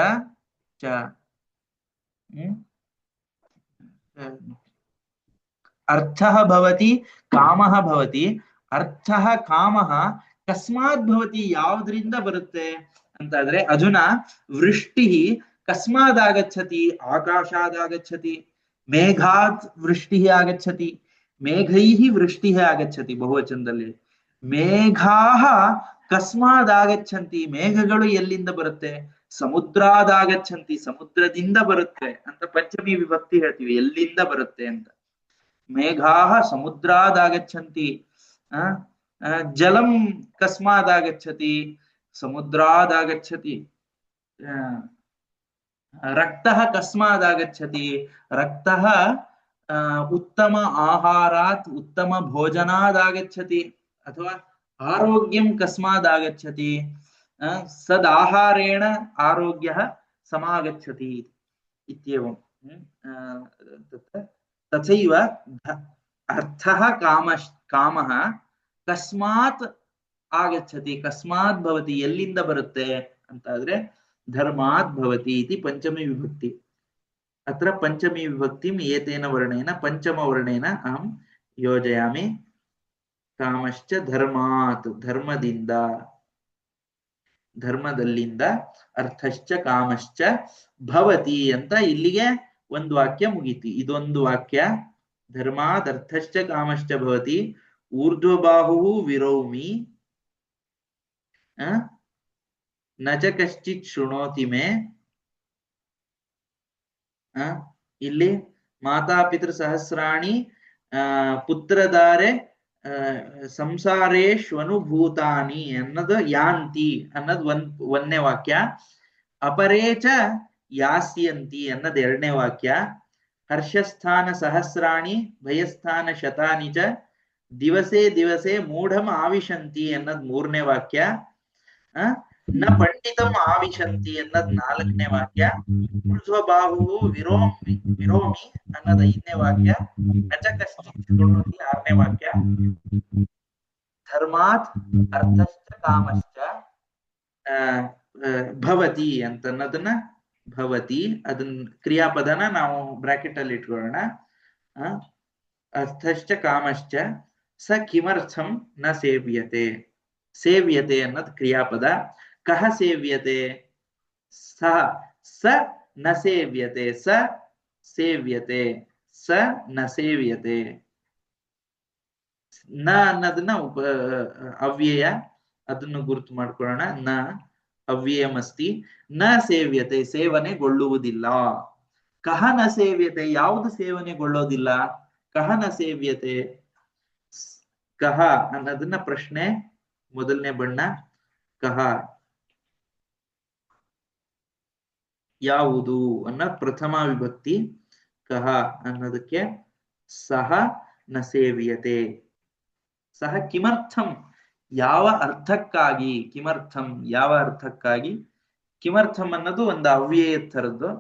ಅರ್ಥಃ ಭವತಿ, ಕಾಮಃ ಭವತಿ. ಅರ್ಥಃ ಕಾಮಃ ಕಸ್ಮಾತ್ ಭವತಿ, ಯಾವುದರಿಂದ ಬರುತ್ತೆ ಅಂತಾದ್ರೆ ಅಧುನಾ ವೃಷ್ಟಿ ಕಸ್ಮಾತ್ ಆಗಚ್ಚತಿ, ಆಕಾಶಾತ್ ಆಗಚ್ಚತಿ, ಮೇಘಾತ್ ವೃಷ್ಟಿ ಆಗಚ್ಚತಿ, ಮೇಘೈಃ ವೃಷ್ಟಿ ಆಗಚ್ಚತಿ ಬಹುವಚನದಲ್ಲಿ. ಮೇಘಾಃ ಕಸ್ಮಾತ್ ಆಗಚ್ಚಂತಿ, ಮೇಘಗಳು ಎಲ್ಲಿಂದ ಬರುತ್ತೆ, ಸಮುದ್ರಾದಾಗಚ್ಚಂತಿ, ಸಮುದ್ರದಿಂದ ಬರುತ್ತೆ ಅಂತ ಪಂಚಮಿ ವಿಭಕ್ತಿ ಹೇಳ್ತೀವಿ, ಎಲ್ಲಿಂದ ಬರುತ್ತೆ ಅಂತ. ಮೇಘಾಃ ಸಮುದ್ರಾದಾಗಚ್ಚಂತಿ, ಜಲಂ ಕಸ್ಮಾದಾಗಚ್ಚತಿ, ಸಮುದ್ರಾದಾಗಚ್ಚತಿ. ರಕ್ತಃ ಕಸ್ಮಾದಾಗಚ್ಚತಿ, ರಕ್ತಃ ಉತ್ತಮ ಆಹಾರಾತ್ ಉತ್ತಮ ಭೋಜನಾದಾಗಚ್ಚತಿ. ಅಥವಾ ಆರೋಗ್ಯಂ ಕಸ್ಮಾದಾಗಚ್ಚತಿ, ಸದಾಹಾರೇಣ ಆರೋಗ್ಯಃ ಸಮಾಗಚ್ಚತಿ ಇತ್ಯೇವಂ. ತಥೈವ ಅರ್ಥಃ ಕಾಮಃ ಕಸ್ಮಾತ್ ಆಗಚ್ಚತಿ, ಕಸ್ಮಾತ್ ಭವತಿ ಎಲ್ಲಿಂದ ಬರುತ್ತೆ ಅಂತಾದ್ರೆ ಧರ್ಮಾತ್ ಭವತಿ ಇತಿ ಪಂಚಮಿ ವಿಭಕ್ತಿ. ಅತ್ರ ಪಂಚಮಿ ವಿಭಕ್ತಿಂ ಏತೇನ ವರ್ಣೇನ ಪಂಚಮ ವರ್ಣೇನ ಅಹಂ ಯೋಜಯಾಮಿ. ಕಾಮಶ್ಚ ಧರ್ಮಾತ್ ಧರ್ಮದಿಂದ, ಧರ್ಮದಲ್ಲಿಂದ, ಅರ್ಥಶ್ಚ ಕಾಮಶ್ಚ ಭವತಿ ಅಂತ ಇಲ್ಲಿಗೆ ಒಂದು ವಾಕ್ಯ ಮುಗೀತಿ. ಇದೊಂದು ವಾಕ್ಯ. ಧರ್ಮಾತ್ ಅರ್ಥಶ್ಚ ಕಾಮಶ್ಚ ಭವತಿ, ಊರ್ಧ್ವಬಾಹು ವಿರೌಮಿ, ನ ಚ ಕಶ್ಚಿತ್ ಶೃಣೋತಿ ಮೇ. ಇಲ್ಲಿ ಮಾತಾಪಿತೃ ಸಹಸ್ರಾಣಿ ಪುತ್ರದಾರೆ ಸಂಸಾರೇಶ್ವನುಭೂತಾನಿ ಅನ್ನೋದು ಯಾಂತಿ ಅನ್ನೋದು ಒಂದನೇ ವಾಕ್ಯ. ಅಪರೇಚ ಯಾಸ್ಯಂತಿ ಅನ್ನೋದು ಎರಡನೇ ವಾಕ್ಯ. ಹರ್ಷಸ್ಥಾನ ಸಹಸ್ರಾಣಿ ಭಯಸ್ಥಾನ ಶತಾನಿ ಚ ದಿವಸೇ ದಿವಸೇ ಮೂಢಂ ಆವಿಶಂತಿ ಅನ್ನೋದು ಮೂರನೇ ವಾಕ್ಯ. ನ ಪಂಡಿತಂ ಆವಿಶಂತಿ ಅನ್ನೋದು ನಾಲ್ಕನೇ ವಾಕ್ಯ. ಊರ್ಧ್ವಬಾಹು ವಿರೋಮಿ ಅನ್ನೋದು ಐದನೇ ವಾಕ್ಯ. ನಚ ಕಶ್ಚಿತ್ ಶೃಣೋತಿ ಆರನೇ ವಾಕ್ಯ. ಧರ್ಮಾತ್ ಅರ್ಥಶ್ಚ ಕಾಮಶ್ಚ ಭವತಿ ಅಂತ ಅನ್ನೋದನ್ನ ಭವತಿ ಅದನ್ನ ಕ್ರಿಯಾಪದನ ನಾವು ಬ್ರಾಕೆಟ್ ಅಲ್ಲಿ ಇಟ್ಕೊಳ್ಳೋಣ. ಅರ್ಥಶ್ಚ ಕಾಮಶ್ಚ ಸ ಕಿಮರ್ಥಂ ನ ಸೇವ್ಯತೆ. ಸೇವ್ಯತೆ ಅನ್ನೋದು ಕ್ರಿಯಾಪದ. ಕಹ ಸೇವ್ಯತೆ, ಸ ನ ಸೇವ್ಯತೆ, ಸ ಸೇವ್ಯತೆ, ಸ ನ ಸೇವ್ಯತೆ. ನ ಅನ್ನೋದನ್ನ ಅವ್ಯಯ, ಅದನ್ನು ಗುರುತು ಮಾಡ್ಕೊಳ್ಳೋಣ. ನ ಅವ್ಯಯಮಸ್ತಿ. ನ ಸೇವ್ಯತೆ ಸೇವನೆಗೊಳ್ಳುವುದಿಲ್ಲ. ಕಹ ನ ಸೇವ್ಯತೆ, ಯಾವುದು ಸೇವನೆಗೊಳ್ಳೋದಿಲ್ಲ? ಕಹ ನ ಸೇವ್ಯತೆ, ಕಹ ಅನ್ನೋದನ್ನ ಪ್ರಶ್ನೆ, ಮೊದಲನೇ ಬಣ್ಣ ಕಹ ಯಾವುದು ಅನ್ನ ಪ್ರಥಮ ವಿಭಕ್ತಿ. ಕಹ ಅನ್ನೋದಕ್ಕೆ ಸಹ ನ ಸೇವ್ಯತೆ. ಸಹ ಕಿಮರ್ಥಂ, ಯಾವ ಅರ್ಥಕ್ಕಾಗಿ, ಕಿಮರ್ಥಂ ಯಾವ ಅರ್ಥಕ್ಕಾಗಿ. ಕಿಮರ್ಥಂ ಅನ್ನೋದು ಒಂದು ಅವ್ಯಯ ಥರದ್ದು.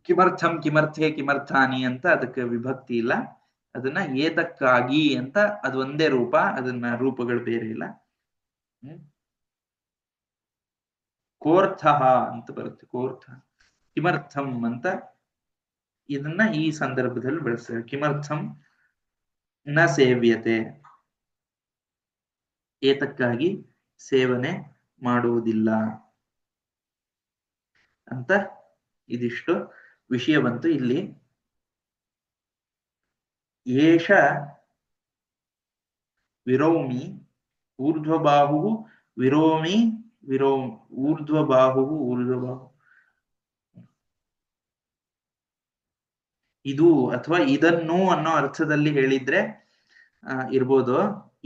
ಕಿಮರ್ಥಂ ಕಿಮರ್ಥೆ ಕಿಮರ್ಥಾನಿ ಅಂತ ಅದಕ್ಕೆ ವಿಭಕ್ತಿ ಇಲ್ಲ. ಅದನ್ನ ಏತಕ್ಕಾಗಿ ಅಂತ ಅದು ಒಂದೇ ರೂಪ, ಅದನ್ನ ರೂಪಗಳು ಬೇರೆ ಇಲ್ಲ. ಕೋರ್ಥ ಅಂತ ಬರುತ್ತೆ, ಕೋರ್ಥ. ಕಿಮರ್ಥಂ ಅಂತ ಇದನ್ನ ಈ ಸಂದರ್ಭದಲ್ಲಿ ಬಳಸ್ತಾರೆ. ಕಿಮರ್ಥಂ ನ ಸೇವ್ಯತೆ, ಏತಕ್ಕಾಗಿ ಸೇವನೆ ಮಾಡುವುದಿಲ್ಲ ಅಂತ ಇದಿಷ್ಟು ವಿಷಯ ಬಂತು. ಇಲ್ಲಿ ಏಷ ವಿರೋಮಿ ಊರ್ಧ್ವಬಾಹು ವಿರೋಮಿ ಊರ್ಧ್ವಬಾಹು ಇದು ಅಥವಾ ಇದನ್ನು ಅನ್ನೋ ಅರ್ಥದಲ್ಲಿ ಹೇಳಿದ್ರೆ ಇರ್ಬೋದು.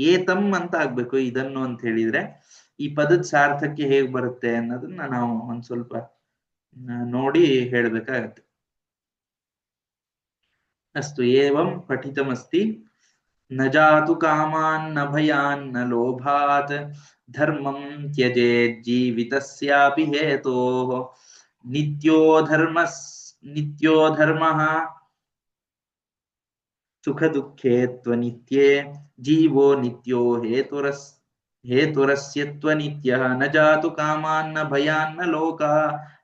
ಏತಂ ಅಂತ ಆಗ್ಬೇಕು, ಇದನ್ನು ಅಂತ ಹೇಳಿದ್ರೆ. ಈ ಪದದ ಸಾರ್ಥಕ್ಕೆ ಹೇಗ್ ಬರುತ್ತೆ ಅನ್ನೋದನ್ನ ನಾವು ಒಂದ್ ಸ್ವಲ್ಪ ನೋಡಿ ಹೇಳ್ಬೇಕಾಗತ್ತೆ. ಅಸ್ತು ಏವಂ ಪಠಿತಮಸ್ತಿ. ನ ಜಾತು ಕಾಮಾನ್ ನ ಭಯಾನ್ ನ ಲೋಭಾತ್ ಧರ್ಮಂ ತ್ಯಜೇತ್ ಜೀವಿತಸ್ಯಾಪಿ ಹೇತೋಃ ನಿತ್ಯೋ ಧರ್ಮಃ ಸುಖ ದುಃಖೇ ತ್ವನಿತ್ಯೇ ಜೀವೋ ನಿತ್ಯೋ ಹೇತುರಸ್ಯ ತ್ವನಿತ್ಯಃ ನ ಜಾತು ಕಾಮಾನ್ ನ ಭಯಾನ್ ನ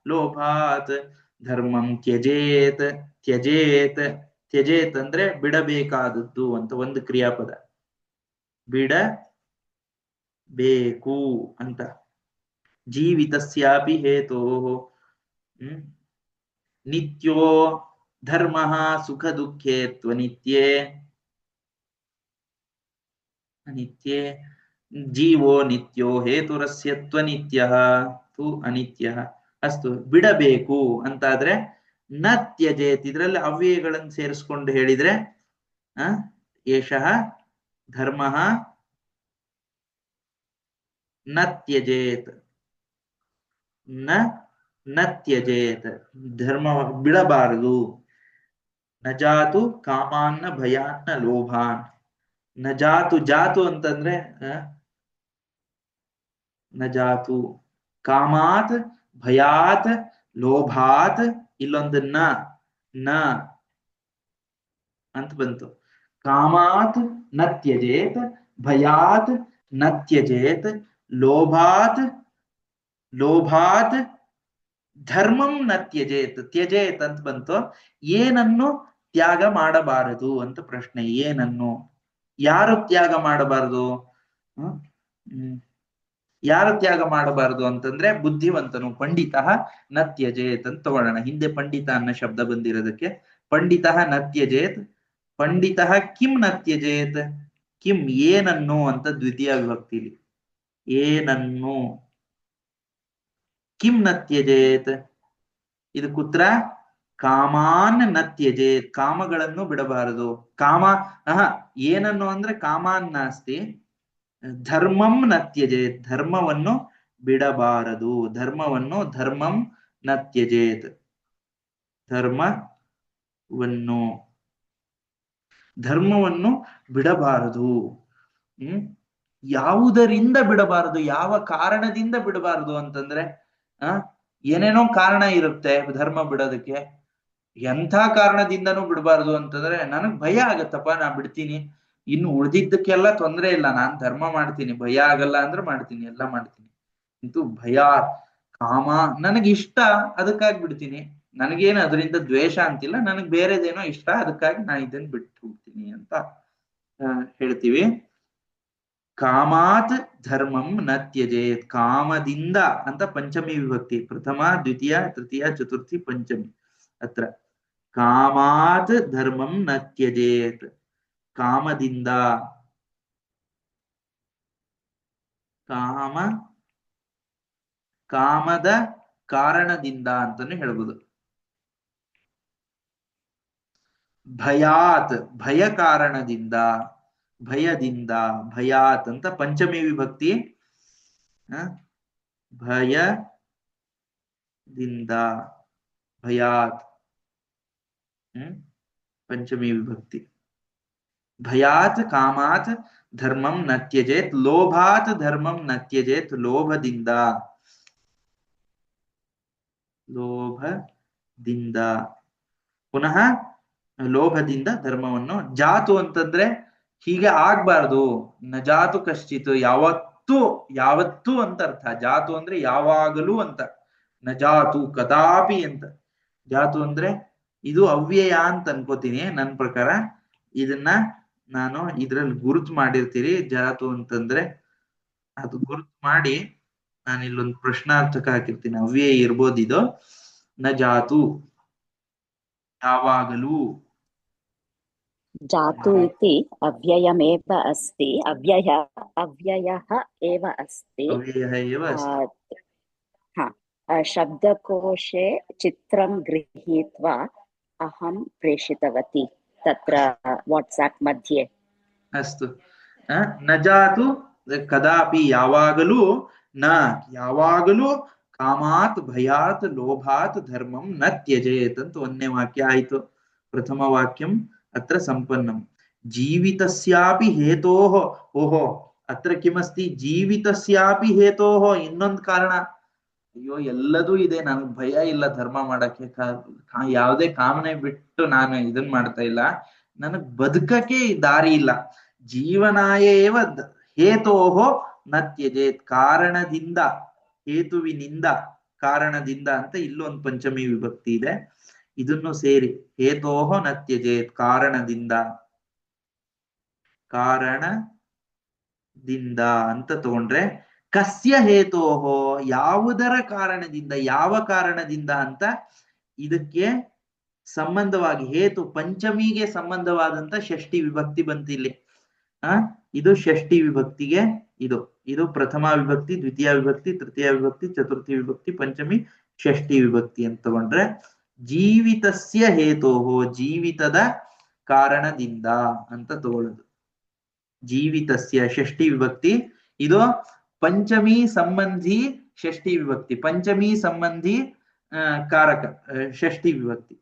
ಲೋಭಾತ್ ಧರ್ಮಂ ತ್ಯಜೇತ್. ತ್ಯಜೇತ್ ಅಂದ್ರೆ ಬಿಡಬೇಕಾದದ್ದು ಅಂತ ಒಂದು ಕ್ರಿಯಾಪದ. ಬಿಡಬೇಕು ಅಂತ. ಜೀವಿತಸ್ಯಾಪಿ ಹೇತೋಃ ನಿತ್ಯೋ ಧರ್ಮಃ ಸುಖ ದುಃಖೇ ತ್ವನಿತ್ಯೇ ಅನಿತ್ಯೇ ಜೀವೋ ನಿತ್ಯೋ ಹೇತುರಸ್ಯ ತ್ವನಿತ್ಯಃ ತು ಅನಿತ್ಯಃ. ಅಸ್ತು ಬಿಡಬೇಕು ಅಂತಾದ್ರೆ ನ ತ್ಯಜೇತ್, ಇದರಲ್ಲಿ ಅವ್ಯಯಗಳನ್ನು ಸೇರಿಸ್ಕೊಂಡು ಹೇಳಿದ್ರೆ ಏಷಃ ಧರ್ಮಃ ನ ತ್ಯಜೇತ್, ನ ತ್ಯಜೇತ್, ಧರ್ಮ ಬಿಡಬಾರದು. ನ ಜಾತು ಕಾಮಾನ್ನ ಭಯಾನ್ನ ಲೋಭಾನ್. ನ ಜಾತು, ಜಾತು ಅಂತಂದ್ರೆ ನ ಜಾತು ಕಾಮಾತ್ ಭಯಾತ್ ಲೋಭಾತ್, ಇಲ್ಲೊಂದು ನ ಅಂತ ಬಂತು. ಕಾಮಾತ್ ನ ತ್ಯಜೇತ್, ಭಯಾತ್ ನ ತ್ಯಜೇತ್, ಲೋಭಾತ್ ಧರ್ಮಂ ನ ತ್ಯಜೇತ್. ತ್ಯಜೇತ್ ಅಂತ ಬಂತು. ಏನನ್ನು ತ್ಯಾಗ ಮಾಡಬಾರದು ಅಂತ ಪ್ರಶ್ನೆ. ಏನನ್ನು, ಯಾರು ತ್ಯಾಗ ಮಾಡಬಾರದು? ಯಾರು ತ್ಯಾಗ ಮಾಡಬಾರದು ಅಂತಂದ್ರೆ ಬುದ್ಧಿವಂತನು. ಪಂಡಿತ ನ ತ್ಯಜೇತ್ ಅಂತ ತಗೊಳ್ಳೋಣ. ಹಿಂದೆ ಪಂಡಿತ ಅನ್ನೋ ಶಬ್ದ ಬಂದಿರೋದಕ್ಕೆ ಪಂಡಿತ ನ ತ್ಯಜೇತ್. ಪಂಡಿತ ಕಿಂ ನ ತ್ಯಜೇತ್, ಕಿಂ ಏನನ್ನು ಅಂತ ದ್ವಿತೀಯ ವಿಭಕ್ತಿಲಿ. ಏನನ್ನು ಕಿಂ ನ ತ್ಯಜೇತ್, ಇದು ಕುತ್ರ ಕಾಮಾನ್ ನ ತ್ಯಜೇತ್, ಕಾಮಗಳನ್ನು ಬಿಡಬಾರದು. ಕಾಮ ಏನನ್ನು ಅಂದ್ರೆ ಕಾಮಾನ್ ನಾಸ್ತಿ. ಧರ್ಮಂ ನ ತ್ಯಜೇತ್, ಧರ್ಮವನ್ನು ಬಿಡಬಾರದು. ಧರ್ಮಂ ನ ತ್ಯಜೇತ್, ಧರ್ಮವನ್ನು ಬಿಡಬಾರದು. ಯಾವುದರಿಂದ ಬಿಡಬಾರದು, ಯಾವ ಕಾರಣದಿಂದ ಬಿಡಬಾರದು ಅಂತಂದ್ರೆ ಏನೇನೋ ಕಾರಣ ಇರುತ್ತೆ ಧರ್ಮ ಬಿಡೋದಕ್ಕೆ. ಎಂಥ ಕಾರಣದಿಂದನೂ ಬಿಡಬಾರದು ಅಂತಂದ್ರೆ ನನಗ್ ಭಯ ಆಗತ್ತಪ್ಪ, ನಾ ಬಿಡ್ತೀನಿ. ಇನ್ನು ಉಳಿದಿದ್ದಕ್ಕೆಲ್ಲ ತೊಂದರೆ ಇಲ್ಲ, ನಾನ್ ಧರ್ಮ ಮಾಡ್ತೀನಿ, ಭಯ ಆಗಲ್ಲ ಅಂದ್ರೆ ಮಾಡ್ತೀನಿ, ಎಲ್ಲ ಮಾಡ್ತೀನಿ. ಇಂತೂ ಭಯ, ಕಾಮ ನನಗಿಷ್ಟ, ಅದಕ್ಕಾಗಿ ಬಿಡ್ತೀನಿ. ನನಗೇನು ಅದರಿಂದ ದ್ವೇಷ ಅಂತಿಲ್ಲ, ನನಗ್ ಬೇರೆದೇನೋ ಇಷ್ಟ, ಅದಕ್ಕಾಗಿ ನಾ ಇದನ್ನ ಬಿಟ್ಟು ಹೋಗ್ತೀನಿ ಅಂತ ಹೇಳ್ತೀವಿ. ಕಾಮಾತ್ ಧರ್ಮಂ ನ ತ್ಯಜೇತ್, ಕಾಮದಿಂದ ಅಂತ ಪಂಚಮಿ ವಿಭಕ್ತಿ. ಪ್ರಥಮ ದ್ವಿತೀಯ ತೃತೀಯ ಚತುರ್ಥಿ ಪಂಚಮಿ. ಅತ್ರ ಕಾಮಾತ್ ಧರ್ಮಂ ನ ತ್ಯಜೇತ್, ಕಾಮದಿಂದ, ಕಾಮದ ಕಾರಣದಿಂದ ಅಂತಾನು ಹೇಳ್ಬೋದು. ಭಯಾತ್ ಭಯ ಕಾರಣದಿಂದ, ಭಯದಿಂದ, ಭಯಾತ್ ಅಂತ ಪಂಚಮಿ ವಿಭಕ್ತಿ. ಭಯದಿಂದ, ಭಯಾತ್, ಪಂಚಮಿ ವಿಭಕ್ತಿ. ಭಯಾತ್ ಕಾಮಾತ್ ಧರ್ಮಂ ನ ತ್ಯಜೇತ್, ಲೋಭಾತ್ ಧರ್ಮಂ ನ ತ್ಯಜೇತ್, ಲೋಭದಿಂದ, ಲೋಭದಿಂದ, ಪುನಃ ಲೋಭದಿಂದ ಧರ್ಮವನ್ನು. ಜಾತು ಅಂತಂದ್ರೆ ಹೀಗೆ ಆಗ್ಬಾರ್ದು, ನ ಜಾತು ಕಶ್ಚಿತ್, ಯಾವತ್ತೂ, ಯಾವತ್ತೂ ಅಂತ ಅರ್ಥ. ಜಾತು ಅಂದ್ರೆ ಯಾವಾಗಲೂ ಅಂತ, ನ ಜಾತು ಕದಾಪಿ ಅಂತ. ಜಾತು ಅಂದ್ರೆ ಇದು ಅವ್ಯಯ ಅಂತ ಅನ್ಕೋತೀನಿ ನನ್ನ ಪ್ರಕಾರ. ಇದನ್ನ ನಾನು ಇದ್ರಲ್ಲಿ ಗುರುತು ಮಾಡಿರ್ತೀರಿ. ಜಾತು ಅಂತಂದ್ರೆ ಅದು ಗುರುತು ಮಾಡಿ ನಾನು ಇಲ್ಲೊಂದು ಪ್ರಶ್ನಾರ್ಥಕ ಹಾಕಿರ್ತೀನಿ. ಅವ್ಯಯ ಇರ್ಬೋದು ಇದು. ನ ಜಾತು ಯಾವಾಗಲೂ. जातु इति अव्ययमेव अस्ति, अव्ययः एव अस्ति। ಅವ್ಯಯ एव अस्ति. शब्दकोशे चित्रं गृहीत्वा अहं प्रेषितवती तत्र वाट्साप् मध्ये. अस्तु. न जातु कदापि, ಯಾವಾಗಲೂ, ನ ಯಾವಾಗಲೂ, ಕಾಮಾತ್ ಭಯಾತ್ ಲೋಭಾತ್ ಧರ್ಮಂ ನ ತ್ಯಜೇತ್ ಅಂತ ಒಂದನೇ ವಾಕ್ಯ ಆಯಿತು. ಪ್ರಥಮ ವಾಕ್ಯಂ ಅತ್ರ ಸಂಪನ್ನಂ. ಜೀವಿತಸ್ಯಾಪಿ ಹೇತೋಃ, ಓಹೋ ಅತ್ರ ಕಿಮಸ್ತಿ, ಜೀವಿತಸ್ಯಾಪಿ ಹೇತೋಃ, ಇನ್ನೊಂದು ಕಾರಣ. ಅಯ್ಯೋ ಎಲ್ಲದೂ ಇದೆ, ನನಗೆ ಭಯ ಇಲ್ಲ ಧರ್ಮ ಮಾಡಕ್ಕೆ, ಯಾವುದೇ ಕಾಮನೆ ಬಿಟ್ಟು ನಾನು ಇದನ್ ಮಾಡ್ತಾ ಇಲ್ಲ, ನನಗ್ ಬದುಕಕ್ಕೆ ದಾರಿ ಇಲ್ಲ. ಜೀವನಾಯೇವ ಹೇತೋಹೋ ನ ತ್ಯಜೇತ್, ಕಾರಣದಿಂದ, ಹೇತುವಿನಿಂದ, ಕಾರಣದಿಂದ ಅಂತ ಇಲ್ಲೊಂದು ಪಂಚಮಿ ವಿಭಕ್ತಿ ಇದೆ. ಇದನ್ನು ಸೇರಿ ಹೇತೋಹೋ ನ ತ್ಯಜೇತ್, ಕಾರಣದಿಂದ, ಕಾರಣದಿಂದ ಅಂತ ತಗೊಂಡ್ರೆ ಕಸ್ಯ ಹೇತೋಹೋ, ಯಾವುದರ ಕಾರಣದಿಂದ, ಯಾವ ಕಾರಣದಿಂದ ಅಂತ ಇದಕ್ಕೆ ಸಂಬಂಧವಾಗಿ ಹೇತು ಪಂಚಮಿಗೆ ಸಂಬಂಧವಾದಂತ ಷಷ್ಠಿ ವಿಭಕ್ತಿ ಬಂತಿಲ್ಲಿ. ಇದು ಷಷ್ಠಿ ವಿಭಕ್ತಿಗೆ, ಇದು ಪ್ರಥಮ ವಿಭಕ್ತಿ, ದ್ವಿತೀಯ ವಿಭಕ್ತಿ, ತೃತೀಯ ವಿಭಕ್ತಿ, ಚತುರ್ಥಿ ವಿಭಕ್ತಿ, ಪಂಚಮಿ ಷಷ್ಠಿ ವಿಭಕ್ತಿ ಅಂತ ತಗೊಂಡ್ರೆ ಜೀವಿತಸ್ಯ ಹೇತೋಹೋ, ಜೀವಿತದ ಕಾರಣದಿಂದ ಅಂತ ತಗೊಳ್ಳೋದು. ಜೀವಿತಸ್ಯ ಷಷ್ಠಿ ವಿಭಕ್ತಿ, ಇದು ಪಂಚಮಿ ಸಂಬಂಧಿ ಷಷ್ಠಿ ವಿಭಕ್ತಿ, ಪಂಚಮಿ ಸಂಬಂಧಿ ಕಾರಕ ಷಷ್ಠಿ ವಿಭಕ್ತಿ.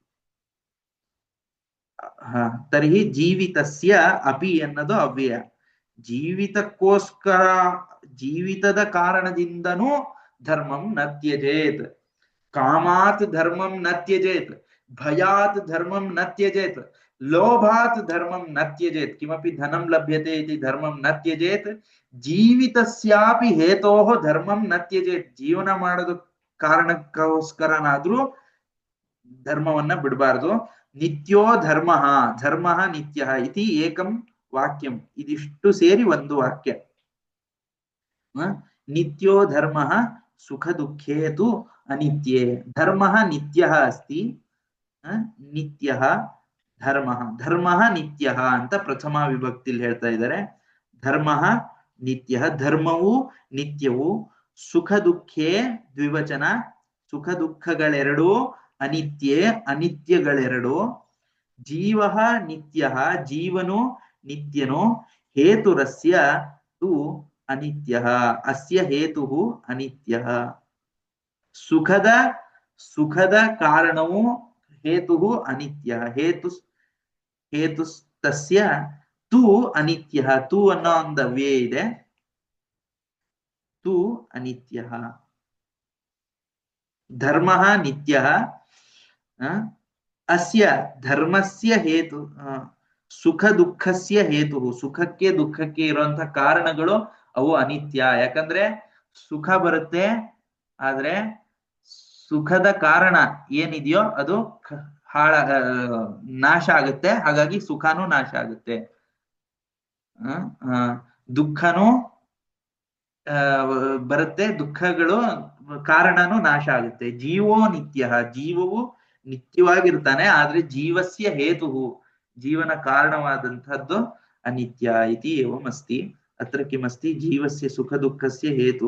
ತರ್ಹಿ ಜೀವಿತಸ್ಯ ಅಪಿ ಅನ್ನೋದು ಅವ್ಯಯ. ಜೀವಿತಕ್ಕೋಸ್ಕರ, ಜೀವಿತದ ಕಾರಣದಿಂದನೂ ಧರ್ಮಂ ನ ತ್ಯಜೇತ್, ಕಾಮಾತ್ ಧರ್ಮಂ ನ ತ್ಯಜೇತ್, ಭಯಾತ್ ಧರ್ಮಂ ನ ತ್ಯಜೇತ್, ಲೋಭಾತ್ ಧರ್ಮಂ ನ ತ್ಯಜೇತ್, ಕಿಮಪಿ ಧನಂ ಲಭ್ಯತೆ ಇತಿ ಧರ್ಮಂ ನ ತ್ಯಜೇತ್, ಜೀವಿತಸ್ಯಾಪಿ ಹೇತೋಃ ಧರ್ಮಂ ನ ತ್ಯಜೇತ್, ಜೀವನ ಮಾಡೋದು ಕಾರಣಕ್ಕೋಸ್ಕರನಾದ್ರೂ ಧರ್ಮವನ್ನ ಬಿಡಬಾರ್ದು. ನಿತ್ಯೋ ಧರ್ಮ, ಧರ್ಮ ನಿತ್ಯ ಇತಿ ಏಕಂ ವಾಕ್ಯಂ, ಇದಿಷ್ಟು ಸೇರಿ ಒಂದು ವಾಕ್ಯ. ನಿತ್ಯೋ ಧರ್ಮ ಸುಖ ದುಃಖೇ ತು ಅನಿತ್ಯೇ, ಧರ್ಮ ನಿತ್ಯ ಅಸ್ತಿ, ನಿತ್ಯ ಧರ್ಮ, ಧರ್ಮ ನಿತ್ಯ ಅಂತ ಪ್ರಥಮ ವಿಭಕ್ತಿಲಿ ಹೇಳ್ತಾ ಇದ್ದಾರೆ. ಧರ್ಮ ನಿತ್ಯ, ಧರ್ಮವು ನಿತ್ಯವು, ಸುಖ ದುಃಖೇ ದ್ವಿವಚನ, ಸುಖ ದುಃಖಗಳೆರಡೂ, ಅನಿತ್ಯೇ ಅನಿತ್ಯಗಳೆರಡು, ಜೀವ ನಿತ್ಯ, ಜೀವನು ನಿತ್ಯನು, ಹೇತುರಸ್ಯ ತು ಅನಿತ್ಯ, ಅಸ್ಯ ಹೇತು ಅನಿತ್ಯ, ಸುಖದ ಕಾರಣವು ಹೇತು ಅನಿತ್ಯ, ಹೇತು ತಸ್ಯ ತು ಅನಿತ್ಯ, ತು ಅನ್ನೋ ಒಂದು ಅವ್ಯಯ ಇದೆ, ತು ಅನಿತ್ಯ. ಧರ್ಮ ನಿತ್ಯ, ಅಸ್ಯ ಧರ್ಮಸ್ಯ ಹೇತು, ಸುಖ ದುಃಖಸ್ಯ ಹೇತು, ಸುಖಕ್ಕೆ ದುಃಖಕ್ಕೆ ಇರುವಂತಹ ಕಾರಣಗಳು ಅವು ಅನಿತ್ಯ. ಯಾಕಂದ್ರೆ ಸುಖ ಬರುತ್ತೆ, ಆದ್ರೆ ಸುಖದ ಕಾರಣ ಏನಿದೆಯೋ ಅದು ನಾಶ ಆಗುತ್ತೆ, ಹಾಗಾಗಿ ಸುಖನೂ ನಾಶ ಆಗುತ್ತೆ. ದುಃಖನೂ ಬರುತ್ತೆ, ದುಃಖಗಳು ಕಾರಣನೂ ನಾಶ ಆಗುತ್ತೆ. ಜೀವೋ ನಿತ್ಯ, ಜೀವವು ನಿತ್ಯವಾಗಿರ್ತಾನೆ, ಆದ್ರೆ ಜೀವಸ್ಯ ಹೇತು, ಜೀವನ ಕಾರಣವಾದಂತಹದ್ದು ಅನಿತ್ಯ ಇತಿ ಏವಂ ಅಸ್ತಿ. ಅತ್ರ ಕಿಮಸ್ತಿ, ಜೀವಸ್ಯ ಸುಖ ದುಃಖಸ್ಯ ಹೇತು.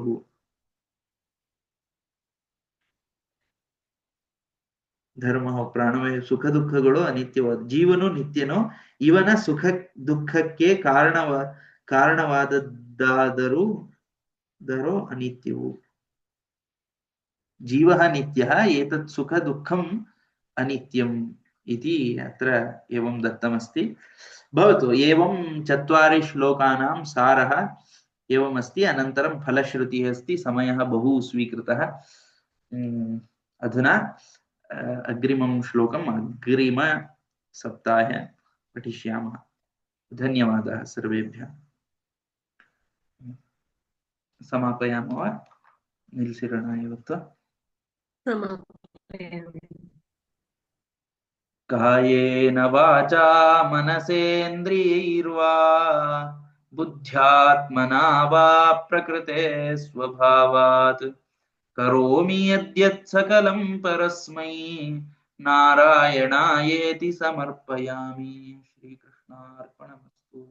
ಧರ್ಮ ಪ್ರಾಣವೇ ಸುಖ ದುಃಖಗಳು ಅನಿತ್ಯವಾದ ಜೀವನು ನಿತ್ಯನೋ ಇವನ ಸುಖ ದುಃಖಕ್ಕೆ ಕಾರಣವಾದದ್ದಾದರೂ ದರೋ ಅನಿತ್ಯವು जीवः नित्यः एतत् सुख दुःखम् अनित्यम् इति अत्र एवं दत्तमस्ति भवतु एवं चत्वारि श्लोकानां सारः एवमस्ति अनन्तरं फलश्रुतिः अस्ति समयः बहु स्वीकृतः अधुना अग्रिमं श्लोकम् अग्रिमसप्ताहे पठिष्यामः धन्यवादः सर्वेभ्यः समापयामः वा निल्सिरोण ಇವತ್ತು कायेन वाचा मनसेन्द्रियैर्वा बुद्ध्यात्मना वा प्रकृते स्वभावात् करोमि यद्यत् सकलं परस्मै नारायणायेति समर्पयामि। श्रीकृष्णार्पणमस्तु।